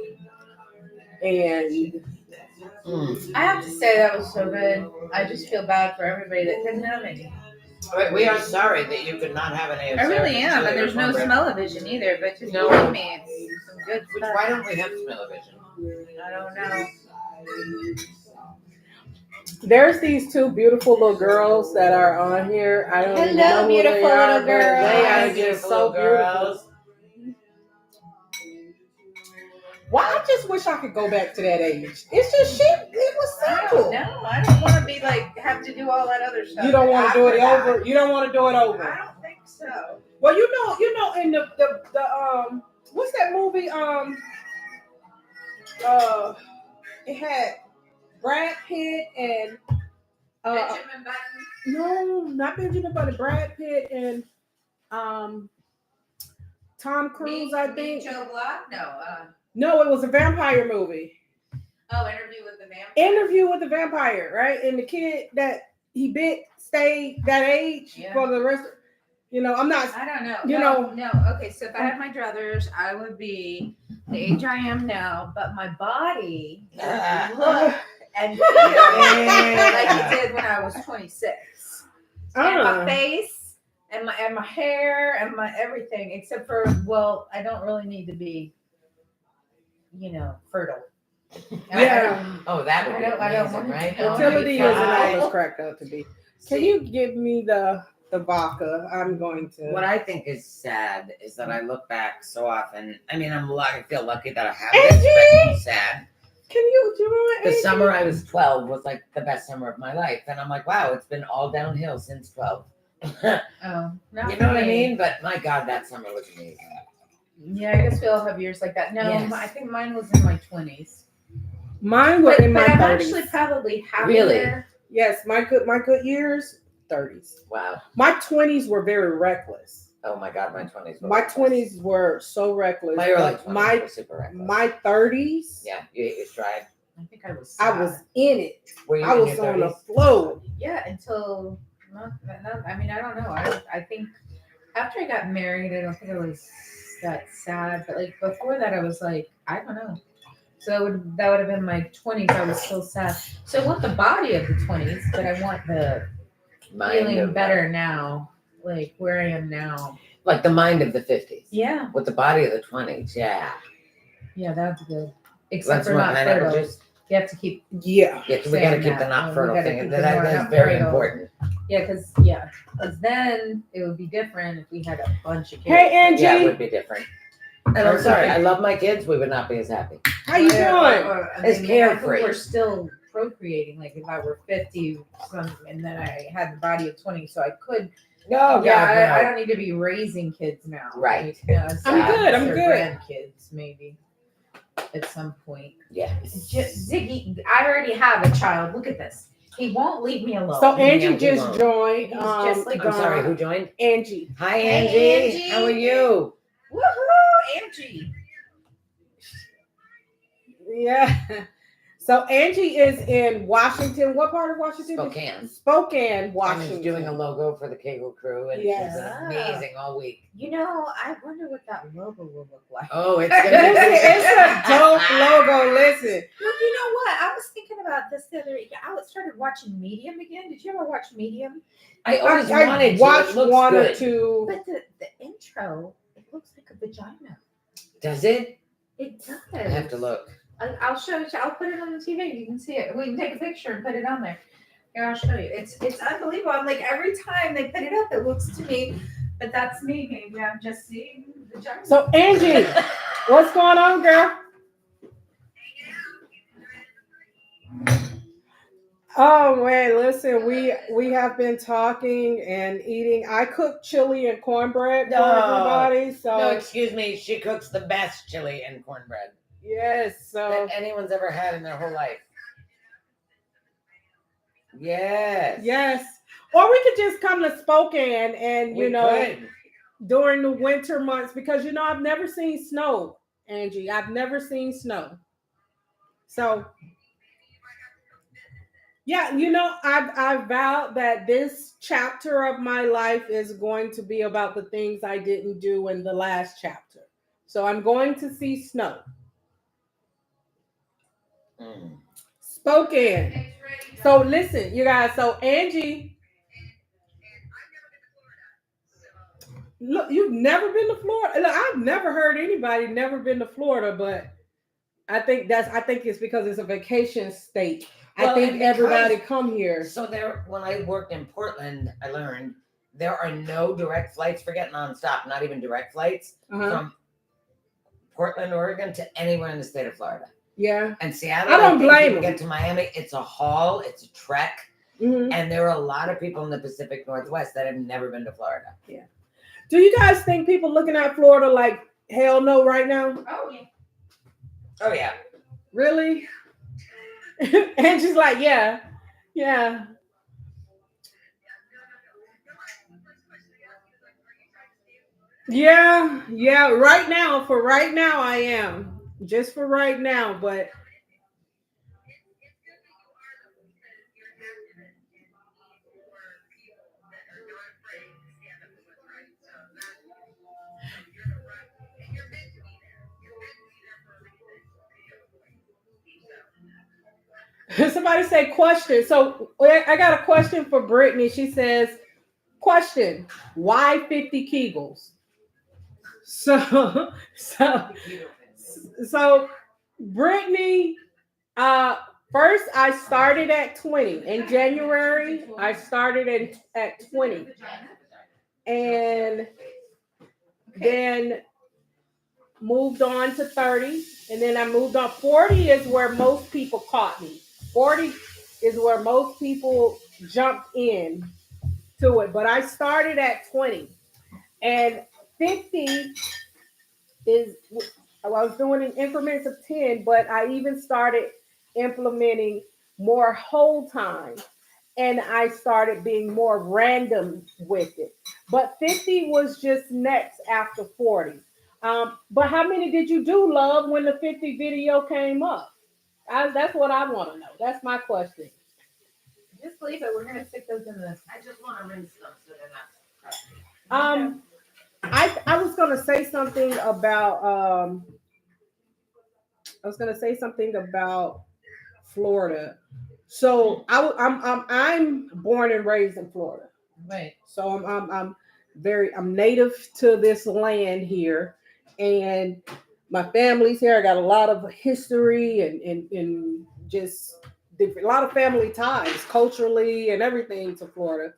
and I have to say that was so good. I just feel bad for everybody that couldn't have any. But we are sorry that you could not have an ASR. I really am, and there's no cornbread. smell-o-vision either. But just No. believe me, it's some good Which, stuff. why don't we have smell-o-vision? I don't know. there's these two beautiful little girls that are on here. I don't even Hello, know who beautiful they are, little but girls. They Hi, are just beautiful so little girls. beautiful. Why? I just wish I could go back to that age. It's just shit. It was I don't simple. know. I don't want to be like have to do all that other stuff. You don't want to do it after over. You don't want to do it that. over. I don't think so. Well, you know, in the what's that movie? It had Brad Pitt and Benjamin Button. no, not Benjamin Button. Brad Pitt and Tom Cruise, I think. Joe Block? No. No, it was a vampire movie. Interview with the Vampire. Interview with the Vampire, right? And the kid that he bit stayed that age Yeah. for the rest. I'm not. I don't know. You No. Okay, so if I had my druthers, I would be the age I am now, but my body would look and feel like it did when I was 26. And my face and my hair and my everything, except for I don't really need to be, fertile. Yeah. Oh, that would be I don't amazing, want- right? I don't Fertility wanna isn't be all fat. it's cracked up to be. Can you give me the vodka? I'm going to. What I think is sad is that I look back so often. I mean, I feel lucky that I have this, but it's sad. Can you join? The Angie? summer I was 12 was like the best summer of my life. And I'm like, wow, it's been all downhill since 12. Oh, You know what I mean? But my God, that summer was amazing. Yeah, I guess we all have years like that. No, Yes. I think mine was in my 20s. Mine were But, in my I'm 30s. actually probably happier. Really? Yes, my good years, 30s. Wow. My 20s were very reckless. Oh my God, my 20s were My reckless. 20s were so reckless. My early but 20s were super reckless. my 30s, Yeah, you ate your stride. I think I was. I was in it. Were you I in was your on the 30s? flow. Yeah, until I mean, I don't know. I think after I got married, I don't think I was that sad. But like before that, I was like, I don't know. So that would have been my 20s. I was still sad. So I want the body of the 20s, but I want the Mind feeling of- better now, like where I am now. Like the mind of the 50s. Yeah, With the body of the 20s, yeah. yeah, that'd be good. Except That's for what not I fertile. just, You have to keep. Yeah. we got to saying keep the that. not We fertile gotta thing. keep That the is not very fertile. important. Yeah, because then it would be different if we had a bunch of kids. Hey, Angie. Yeah, it would be different. And I'm sorry, I love my kids. We would not be as happy. How you doing? It's carefree. We're still procreating. Like if I were 50 and then I had the body of 20, so I could. No, Yeah, I God, don't need to be raising kids now. Right. I'm good, I'm or good. Grandkids maybe at some point. no. Yeah. Ziggy, I already have a child. Look at this. He won't leave me alone. So Angie Yeah, we just won't. joined. He's just like I'm sorry, who joined? Angie. Hi, Hey, Angie. Angie. How are you? Woohoo, Angie. Yeah. So Angie is in Washington. What part of Washington? Spokane. Spokane, I Washington. was doing a logo for the Kegel crew, and Yes. it's been amazing all week. You know, I wonder what that logo will look like. Oh, it's Listen, gonna be it's a dope logo. Listen. Well, you know what? I was thinking about this the other day. I started watching Medium again. Did you ever watch Medium? I always I wanted to. watched It looks one good. or two. But the intro, it looks like a vagina. Does it? It does. I have to look. I'll show it. I'll put it on the TV. You can see it. We can take a picture and put it on there. Here, I'll show you. It's unbelievable. I'm like every time they put it up, it looks to me, but that's me. Maybe I'm just seeing vagina. So Angie, what's going on, girl? Oh man, listen, we have been talking and eating. I cook chili and cornbread for No. everybody. So No, excuse me. She cooks the best chili and cornbread yes, so that anyone's ever had in their whole life. Yes. yes. Or we could just come to Spokane and We could. during the winter months because I've never seen snow, Angie. I've never seen snow. So yeah, I vowed that this chapter of my life is going to be about the things I didn't do in the last chapter. So I'm going to see snow. Mm. Spokane. So listen, you guys. So Angie, look, you've never been to Florida. Look, I've never heard anybody never been to Florida, but I think it's because it's a vacation state. Well, I think and because- everybody come here. So when I worked in Portland, I learned there are no direct flights. Forget nonstop, not even direct flights Uh-huh. from Portland, Oregon to anywhere in the state of Florida. Yeah. And Seattle, I don't think blame you can them. get to Miami. It's a haul. It's a trek. Mhm. And there are a lot of people in the Pacific Northwest that have never been to Florida. Do you guys think people looking at Florida like hell no right now? Oh, yeah. Oh yeah. Really? And she's like, yeah. Yeah. Right now, I am. Just for right now, but somebody say question. So I got a question for Brittany. She says, question, why 50 Kegels? So Brittany, first I started at 20. In January, I started at 20. And then moved on to 30. And then I moved on. 40 is where most people caught me. 40 is where most people jumped in to it. But I started at 20. And 50 is, I was doing in increments of 10, but I even started implementing more whole time. And I started being more random with it. But 50 was just next after 40. But how many did you do, love, when the 50 video came up? That's what I want to know. That's my question. Just leave it. We're gonna stick those in the. I just want to rinse them so they're not. I was gonna say something about Florida. So I'm born and raised in Florida. Right. So I'm native to this land here, and my family's here. I got a lot of history and just a lot of family ties culturally and everything to Florida.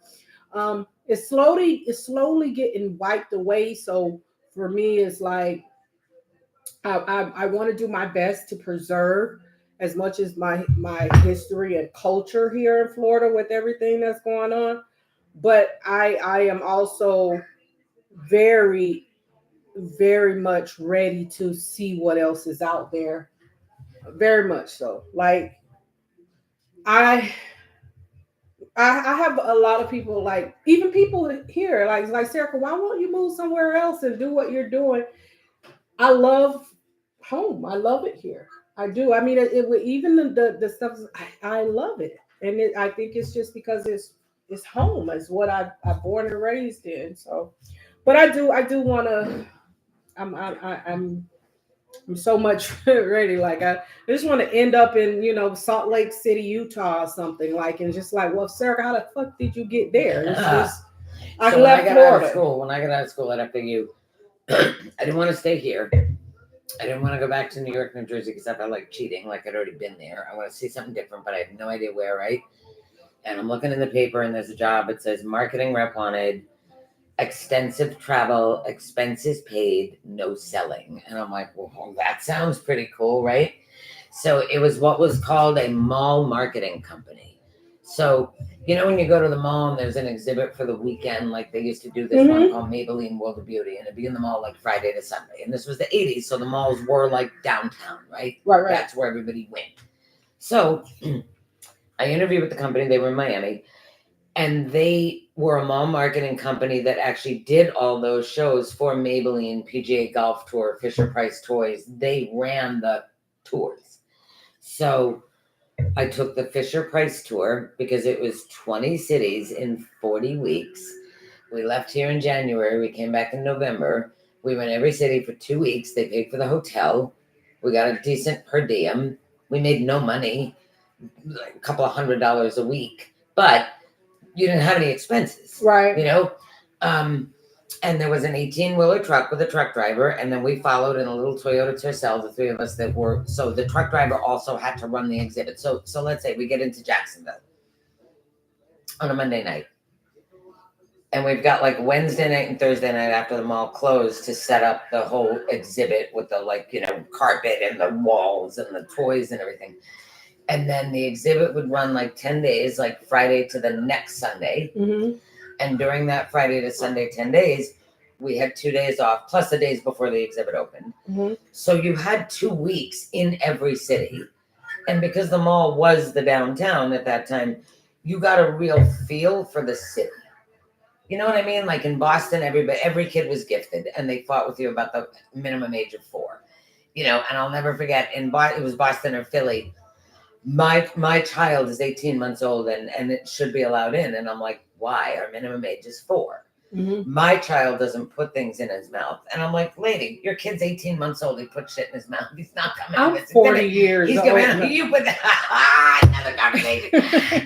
It's slowly getting wiped away. So for me, it's like I want to do my best to preserve as much as my history and culture here in Florida with everything that's going on. But I am also very, very much ready to see what else is out there. Very much so. Like I have a lot of people, like even people here, like Sarah, why won't you move somewhere else and do what you're doing? I love home. I love it here. I do. I mean, it would even the stuff. I love it, and I think it's just because it's home. It's what I born and raised in. So, but I do want to. I'm so much ready. Like I just want to end up in Salt Lake City, Utah, or something like, and just like, well, Sarah, how the fuck did you get there? It's just I So when left I got Florida. out of school, I had to you. I didn't want to stay here. I didn't want to go back to New York, New Jersey because I felt like cheating, like I'd already been there. I want to see something different, but I have no idea where, right? And I'm looking in the paper and there's a job. It says marketing rep wanted, extensive travel, expenses paid, no selling. And I'm like, well, that sounds pretty cool, right? So it was what was called a mall marketing company. So, you know, when you go to the mall and there's an exhibit for the weekend, like they used to do this Mm-hmm. one called Maybelline World of Beauty, and it'd be in the mall like Friday to Sunday. And this was the 80s, so the malls were like downtown, right? Right. That's where everybody went. So I interviewed with the company, they were in Miami, and they were a mall marketing company that actually did all those shows for Maybelline, PGA Golf Tour, Fisher Price Toys. They ran the tours. So I took the Fisher Price tour because it was 20 cities in 40 weeks. We left here in January. We came back in November. We went every city for 2 weeks. They paid for the hotel. We got a decent per diem. We made no money, like a couple of $100 a week, but you didn't have any expenses, Right. you know? And there was an 18-wheeler truck with a truck driver, and then we followed in a little Toyota Tercel, the three of us that were, so the truck driver also had to run the exhibit. So let's say we get into Jacksonville on a Monday night, and we've got like Wednesday night and Thursday night after the mall closed to set up the whole exhibit with the, like, you know, carpet and the walls and the toys and everything. And then the exhibit would run like 10 days, like Friday to the next Sunday. Mm-hmm. And during that Friday to Sunday 10 days, we had 2 days off, plus the days before the exhibit opened. Mm-hmm. So you had 2 weeks in every city. And because the mall was the downtown at that time, you got a real feel for the city. You know what I mean? Like in Boston, every kid was gifted, and they fought with you about the minimum age of 4. You know, and I'll never forget, it was Boston or Philly. My child is 18 months old and it should be allowed in. And I'm like, why? Our minimum age is 4. Mm-hmm. My child doesn't put things in his mouth. And I'm like, lady, your kid's 18 months old. He puts shit in his mouth. He's not coming. I'm It's 40 years He's old. coming. You put another conversation.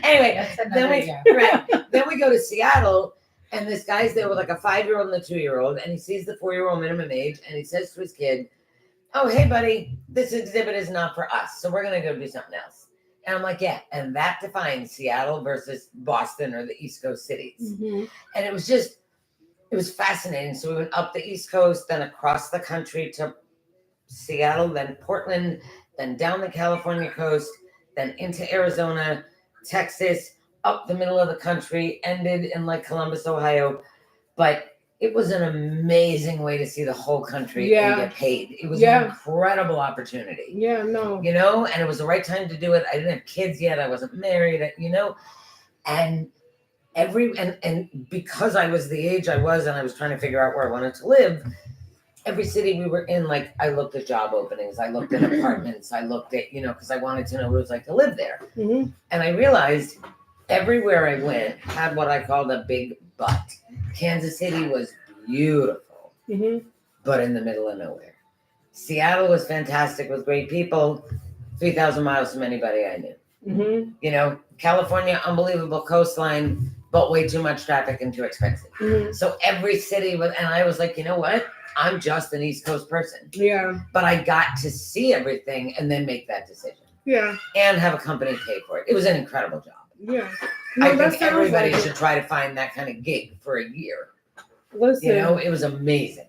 Anyway, That's then another, we yeah. right. Then we go to Seattle, and this guy's there with like a 5-year-old and a 2-year-old, and he sees the 4-year-old minimum age, and he says to his kid, "Oh, hey, buddy, this exhibit is not for us, so we're gonna go do something else." And I'm like, yeah, and that defines Seattle versus Boston or the East Coast cities. Mm-hmm. And it was fascinating. So we went up the East Coast, then across the country to Seattle, then Portland, then down the California coast, then into Arizona, Texas, up the middle of the country, ended in like Columbus, Ohio. But it was an amazing way to see the whole country and Yeah. get paid. It was Yeah. an incredible opportunity. Yeah, no. You know, and it was the right time to do it. I didn't have kids yet. I wasn't married, you know, and and because I was the age I was and I was trying to figure out where I wanted to live, every city we were in, like I looked at job openings, I looked at apartments, I looked at, you know, because I wanted to know what it was like to live there. Mm-hmm. And I realized everywhere I went had what I called a big butt. Kansas City was beautiful, Mm-hmm. but in the middle of nowhere. Seattle was fantastic with great people, 3,000 miles from anybody I knew. Mm-hmm. You know, California, unbelievable coastline, but way too much traffic and too expensive. Mm-hmm. So every city was, and I was like, you know what? I'm just an East Coast person, Yeah. but I got to see everything and then make that decision Yeah. and have a company pay for it. It was an incredible job. Yeah. I No, that think sounds everybody like it. should try to find that kind of gig for a year. Listen. You know, it was amazing.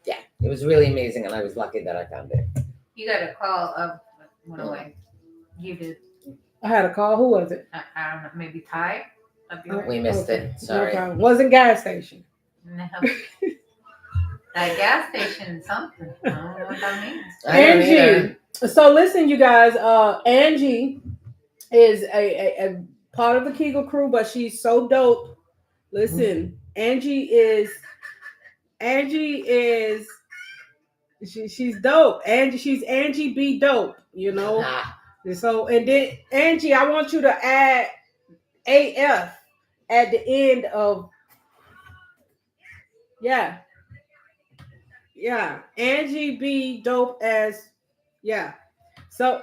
Yeah, it was really amazing, and I was lucky that I found it. You got a call of, went away. You did, I had a call. Who was it? I don't know, maybe Ty? Of your- We missed Okay. it. Sorry. No problem. Wasn't gas station. No. That gas station, something. I don't know what that means. I don't either. Angie. So listen, you guys. Angie is a part of the Kegel crew, but she's so dope. Listen, Angie is she's dope. She's Angie B dope. You know. Ah, So and then Angie, I want you to add AF at the end of yeah. Angie B dope as yeah. So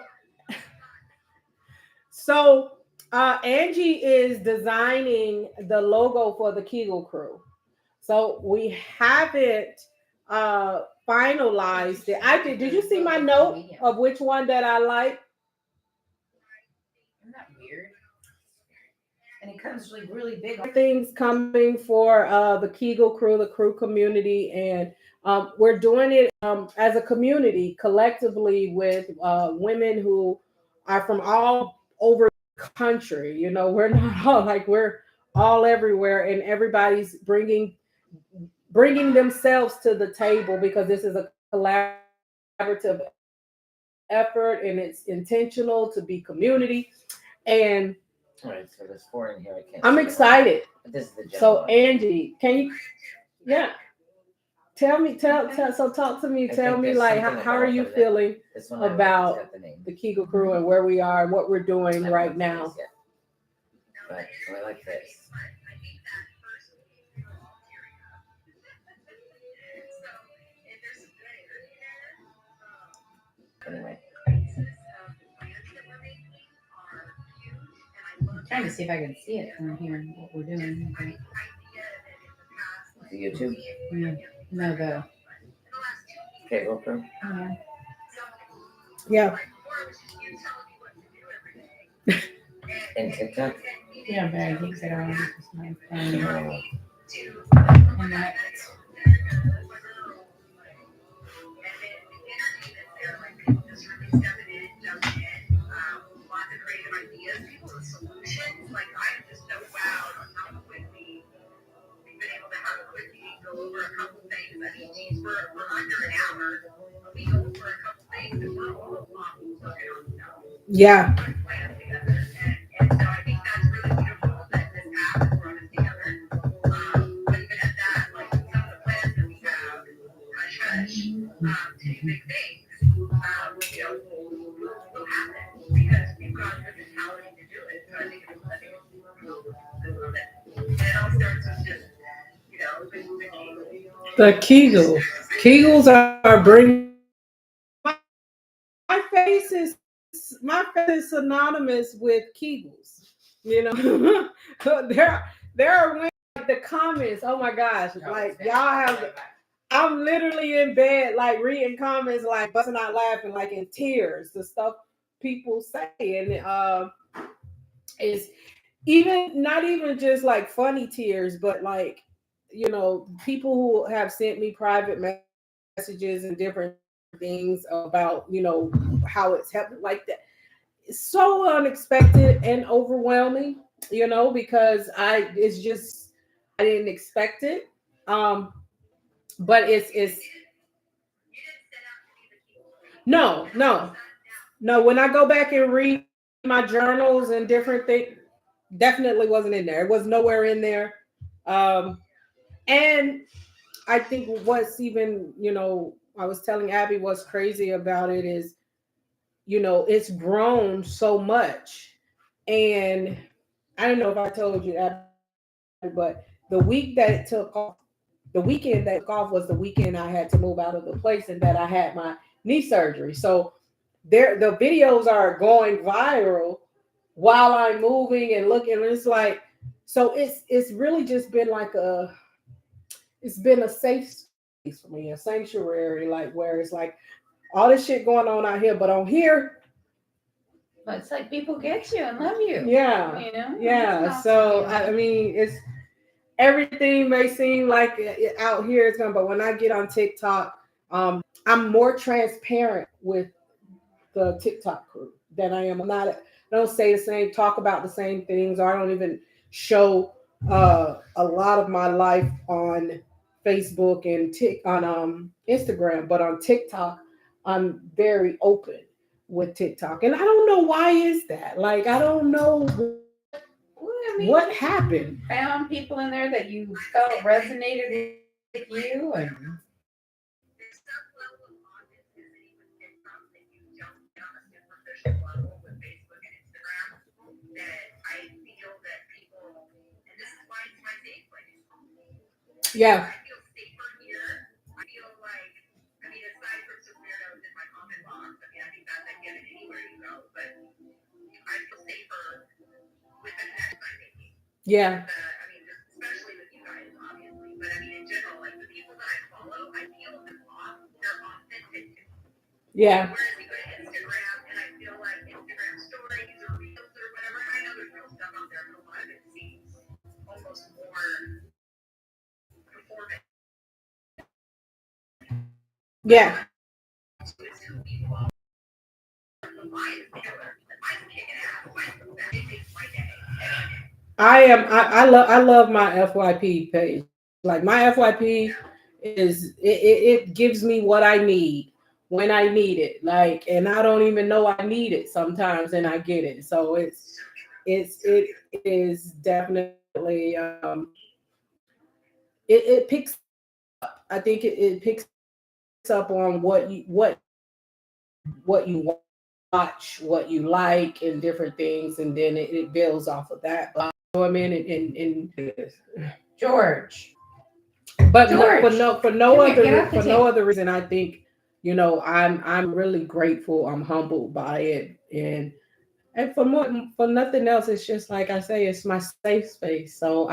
Angie is designing the logo for the Kegel crew. So we haven't finalized it. I did you see my note of which one that I like? Isn't that weird? And it comes like really big. Things coming for the Kegel crew, the crew community, and we're doing it as a community collectively with women who are from all over the country. You know, we're not all like we're all everywhere, and everybody's bringing themselves to the table because this is a collaborative effort and it's intentional to be community. And All right, so there's 4 in here. I can't. I'm see them all. excited. But this is the general So one. Angie, can you, yeah, so talk to me. I Tell think me there's like something how are about you it. feeling This one I don't about think it's got the name. the Kegel crew and where we are and what we're doing I don't right know what it now? is yet. But I like this. Anyway, I'm trying to see if I can see it from here, what we're doing. the YouTube. No, the, Okay, Oprah. Yeah. And TikTok. yeah, but I think that I want to use my phone. And that, Yeah. The Kegels are bringing my face is synonymous with Kegels. You know, there are women like the comments. Oh my gosh, like y'all have. I'm literally in bed, like reading comments, like busting out laughing, like in tears. The stuff people say, and is even not even just like funny tears, but like people who have sent me private messages and different things about how it's happened like that. It's so unexpected and overwhelming, because I didn't expect it. But it's no. When I go back and read my journals and different things, definitely wasn't in there. It was nowhere in there. And I think what's even, I was telling Abby what's crazy about it is, it's grown so much. And I don't know if I told you, Abby, but the weekend that it took off was the weekend I had to move out of the place and that I had my knee surgery. So the videos are going viral while I'm moving and looking. And it's like, so it's really just been like it's been a safe space for me, a sanctuary, like where it's like all this shit going on out here, but on here, but it's like people get you and love you. yeah, You know? yeah. So I mean, it's everything may seem like out here it's going, but when I get on TikTok, I'm more transparent with the TikTok crew than I am. I don't say the same, talk about the same things, or I don't even show a lot of my life on Facebook and on Instagram, but on TikTok, I'm very open with TikTok, and I don't know why is that. Like, I don't know what happened. Found people in there that you felt resonated with you, and yeah. Yeah. Yeah. Yeah. I love my FYP page. Like my FYP it gives me what I need when I need it. Like, and I don't even know I need it sometimes, and I get it. So it is definitely it picks up. I think it picks up on what you watch, what you like, and different things, and then it builds off of that. But I mean, George. but George, for no come here, get other off the for no other reason, I think I'm really grateful. I'm humbled by it, and for nothing else, it's just like I say, it's my safe space. So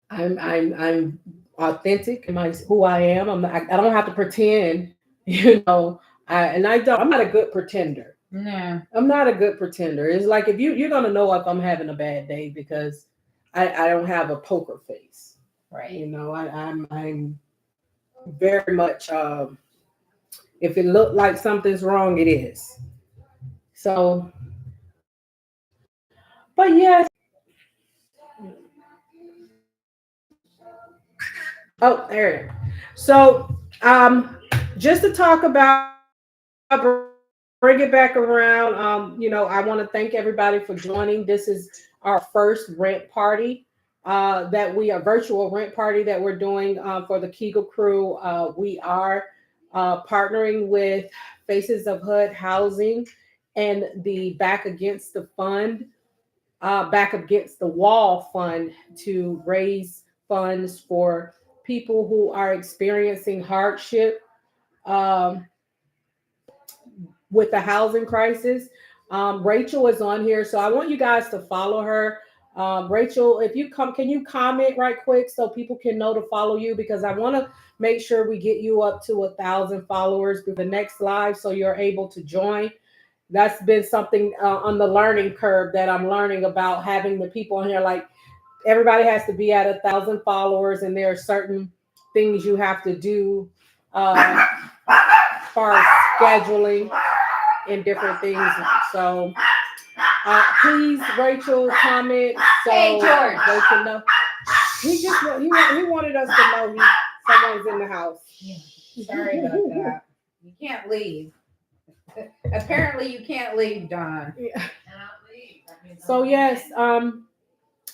I'm authentic in my who I am. I don't have to pretend, you know. I'm not a good pretender. No. I'm not a good pretender. It's like if you're gonna know if I'm having a bad day because I don't have a poker face. Right. You know, I'm very much if it looked like something's wrong, it is. So, but yes. Oh, there it is. So, just to talk about bring it back around. I want to thank everybody for joining. This is our first rent party virtual rent party that we're doing for the Kegel crew. We are partnering with Faces of Hood Housing and the Back Against the Wall Fund to raise funds for people who are experiencing hardship. With the housing crisis. Rachel is on here, so I want you guys to follow her. Rachel, if you can you comment right quick so people can know to follow you, because I want to make sure we get you up to 1,000 followers for the next live so you're able to join. That's been something on the learning curve that I'm learning about, having the people on here. Like, everybody has to be at 1,000 followers, and there are certain things you have to do as far as scheduling and different things. So please, Rachel, comment so Hey, George. they can know. He wanted us to know someone's in the house. Sorry about that. You can't leave. Apparently, you can't leave, Don. So yes, I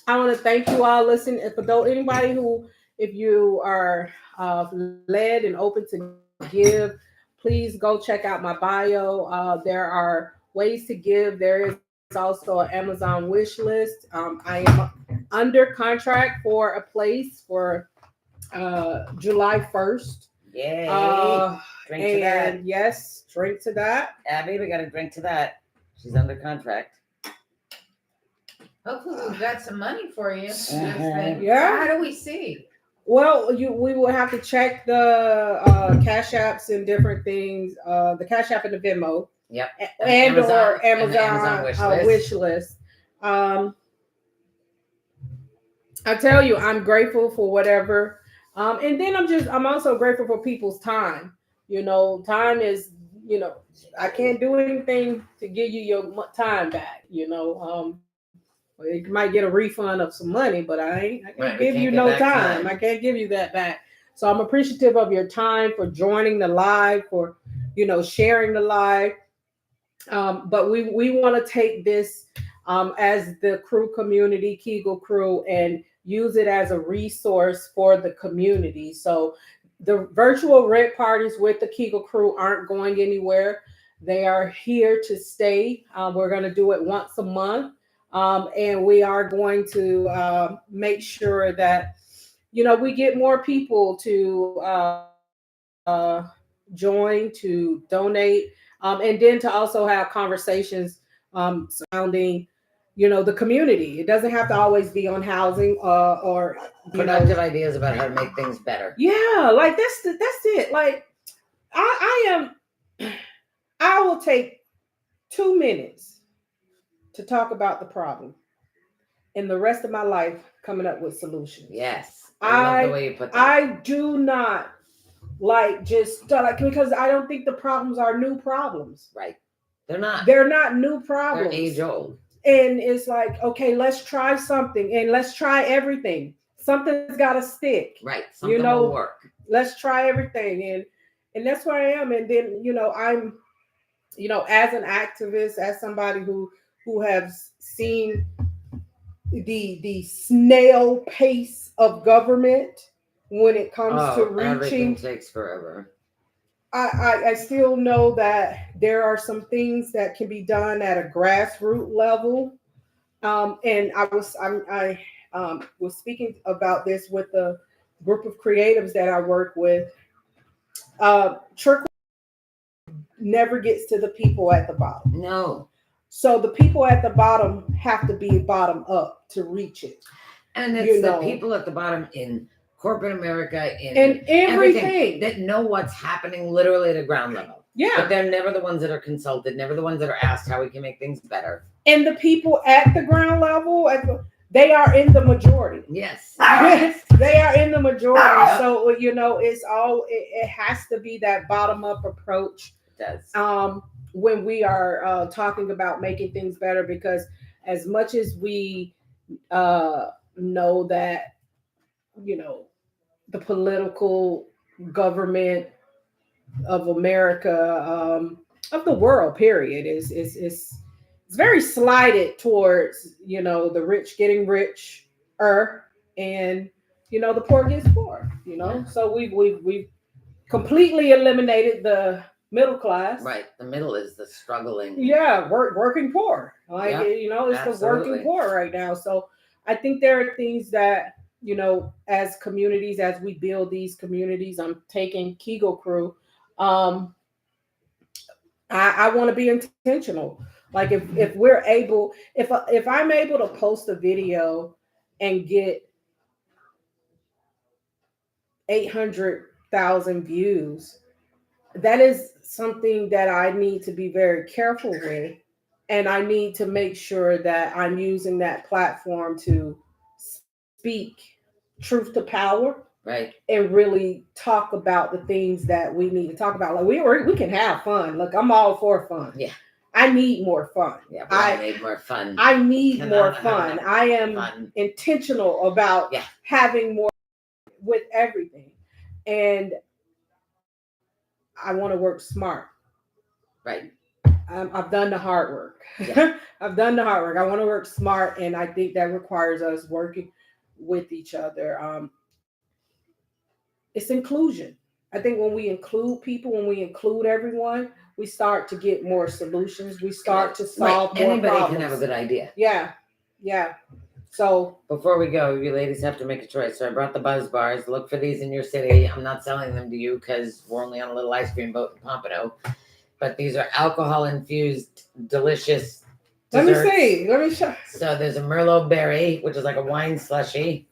want to thank you all. Listen, anybody if you are led and open to give, please go check out my bio. There are ways to give. There is also an Amazon wish list. I am under contract for a place for July 1st. Yay. Drink to that. And yes, drink to that. Abby, we got to drink to that. She's under contract. Hopefully, we've got some money for you. Yeah. How do we see? Well, we will have to check the Cash Apps and different things. The Cash App and the Venmo. Yep. And or and the Amazon wish list. I tell you, I'm grateful for whatever. And then I'm also grateful for people's time. Time is, I can't do anything to give you your time back. You might get a refund of some money, but I can't give you no time. I can't give you that back. So I'm appreciative of your time, for joining the live, for sharing the live. But we want to take this as the crew community, Kegel crew, and use it as a resource for the community. So the virtual rent parties with the Kegel crew aren't going anywhere. They are here to stay. We're going to do it once a month. And we are going to make sure that, we get more people to join, to donate, and then to also have conversations surrounding, the community. It doesn't have to always be on housing or productive ideas about how to make things better. Yeah, like that's it. Like I will take 2 minutes to talk about the problem, and the rest of my life coming up with solutions. Yes. I love the way you put that. I do not because I don't think the problems are new problems. Right. They're not. They're not new They're problems. age old. And it's like, okay, let's try something and let's try everything. Something's got to stick. Right. Something know, will work. Let's try everything. And that's where I am. And then, I'm, as an activist, as somebody who has seen the snail pace of government when it comes to everything reaching, takes forever. I still know that there are some things that can be done at a grassroots level. And I was speaking about this with a group of creatives that I work with. Trickle never gets to the people at the bottom. No. So the people at the bottom have to be bottom up to reach it. And it's the people at the bottom in corporate America, in everything that know what's happening literally at a ground level. Yeah. But they're never the ones that are consulted, never the ones that are asked how we can make things better. And the people at the ground level, they are in the majority. Yes. They are in the majority. So, it has to be that bottom up approach. It does. When we are talking about making things better, because as much as we know that, the political government of America, of the world, period, is very slighted towards, the rich getting richer and, the poor gets poor, So we've completely eliminated the middle class. Right. The middle is the struggling. Yeah, working poor. It's absolutely. the working poor right now. So I think there are things that, as communities, as we build these communities, I'm taking Kegel Crew. I want to be intentional. Like if we're able, if I'm able to post a video and get 800,000 views, that is something that I need to be very careful with. And I need to make sure that I'm using that platform to speak truth to power. Right. And really talk about the things that we need to talk about. Like we can have fun. Look, I'm all for fun. Yeah. I need more fun. Yeah, I need more fun. I need more fun. I am fun. intentional about having more with everything. And I want to work smart. Right. I've done the hard work. Yeah. I've done the hard work. I want to work smart. And I think that requires us working with each other. It's inclusion. I think when we include people, when we include everyone, we start to get more solutions. We start to solve more Anybody problems. can have a good idea. Yeah. So before we go, you ladies have to make a choice. So I brought the Buzz Bars. Look for these in your city. I'm not selling them to you because we're only on a little ice cream boat in Pompano. But these are alcohol-infused, delicious desserts. Let me see. Let me show. So there's a Merlot berry, which is like a wine slushy.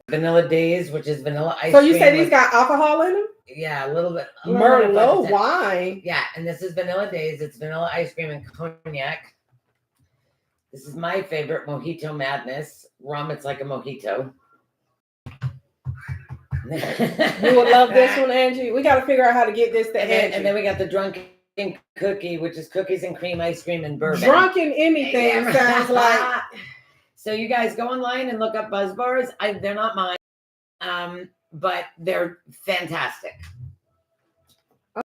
Vanilla Days, which is vanilla ice cream. So you say these got alcohol in them? Yeah, a little bit. Merlot wine. Yeah, and this is Vanilla Days. It's vanilla ice cream and cognac. This is my favorite, Mojito Madness. Rum, it's like a mojito. You would love this one, Angie. We got to figure out how to get this to Angie. And then we got the Drunken Cookie, which is cookies and cream ice cream and bourbon. Drunken anything sounds like. So you guys go online and look up Buzz Bars. They're not mine, but they're fantastic.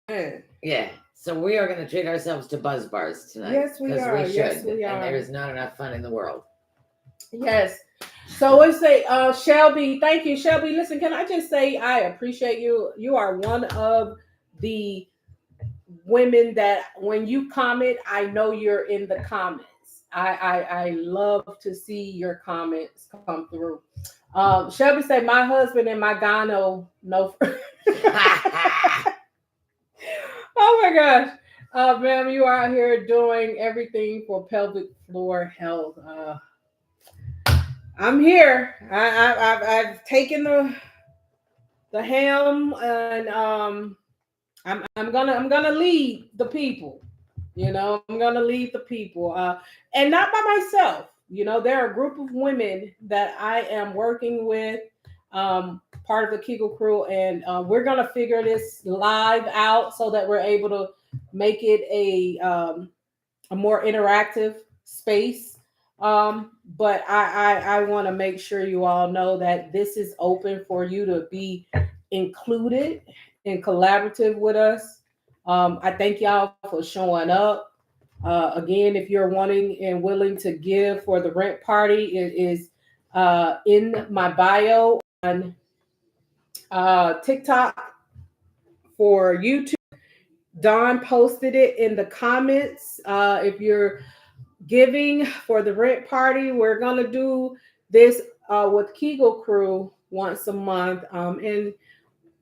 Okay. Yeah. So we are going to treat ourselves to Buzz Bars tonight. Yes, we are. We should. Yes, we are. And there is not enough fun in the world. Yes. So let's say, Shelby, thank you, Shelby. Listen, can I just say I appreciate you. You are one of the women that when you comment, I know you're in the comments. I love to see your comments come through. Shelby said, my husband and my gyno know. Oh my gosh. Ma'am, you are out here doing everything for pelvic floor health. I'm here. I've taken the helm, and I'm gonna lead the people. I'm gonna lead the people, and not by myself. There are a group of women that I am working with, part of the Kegel Crew, and we're gonna figure this live out so that we're able to make it a more interactive space. But I want to make sure you all know that this is open for you to be included and collaborative with us. I thank y'all for showing up. Again, if you're wanting and willing to give for the rent party, it is in my bio on TikTok, for YouTube. Dawn posted it in the comments. If you're giving for the rent party, we're gonna do this with Kegel Crew once a month. And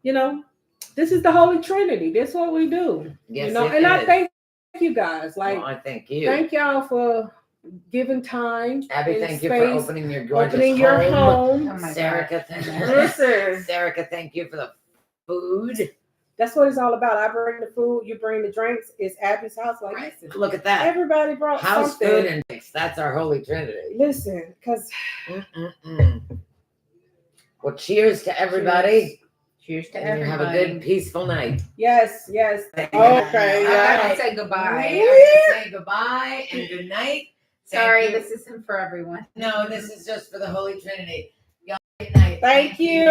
you know, this is the Holy Trinity. This is what we do. Yes, you know, it and I is. thank you guys. Like, Well, I thank you. thank y'all for giving time. Abby, and thank you for space, opening your gorgeous opening your home. home. Oh my Serica, thank you. Listen, Serica, thank you for the food. that's what it's all about. I bring the food, you bring the drinks. It's Abby's house. Like, listen, Look at that. everybody brought House something. food and drinks. That's our Holy Trinity. Listen, because Well, cheers to everybody. Cheers to And you have a everybody. good, peaceful night. yes. Okay, Okay, I yeah. gotta say goodbye. I'm gonna say goodbye and good night. Thank Sorry, you. this isn't for everyone. No, this is just for the Holy Trinity. Y'all, good night. Thank you.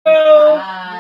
Bye.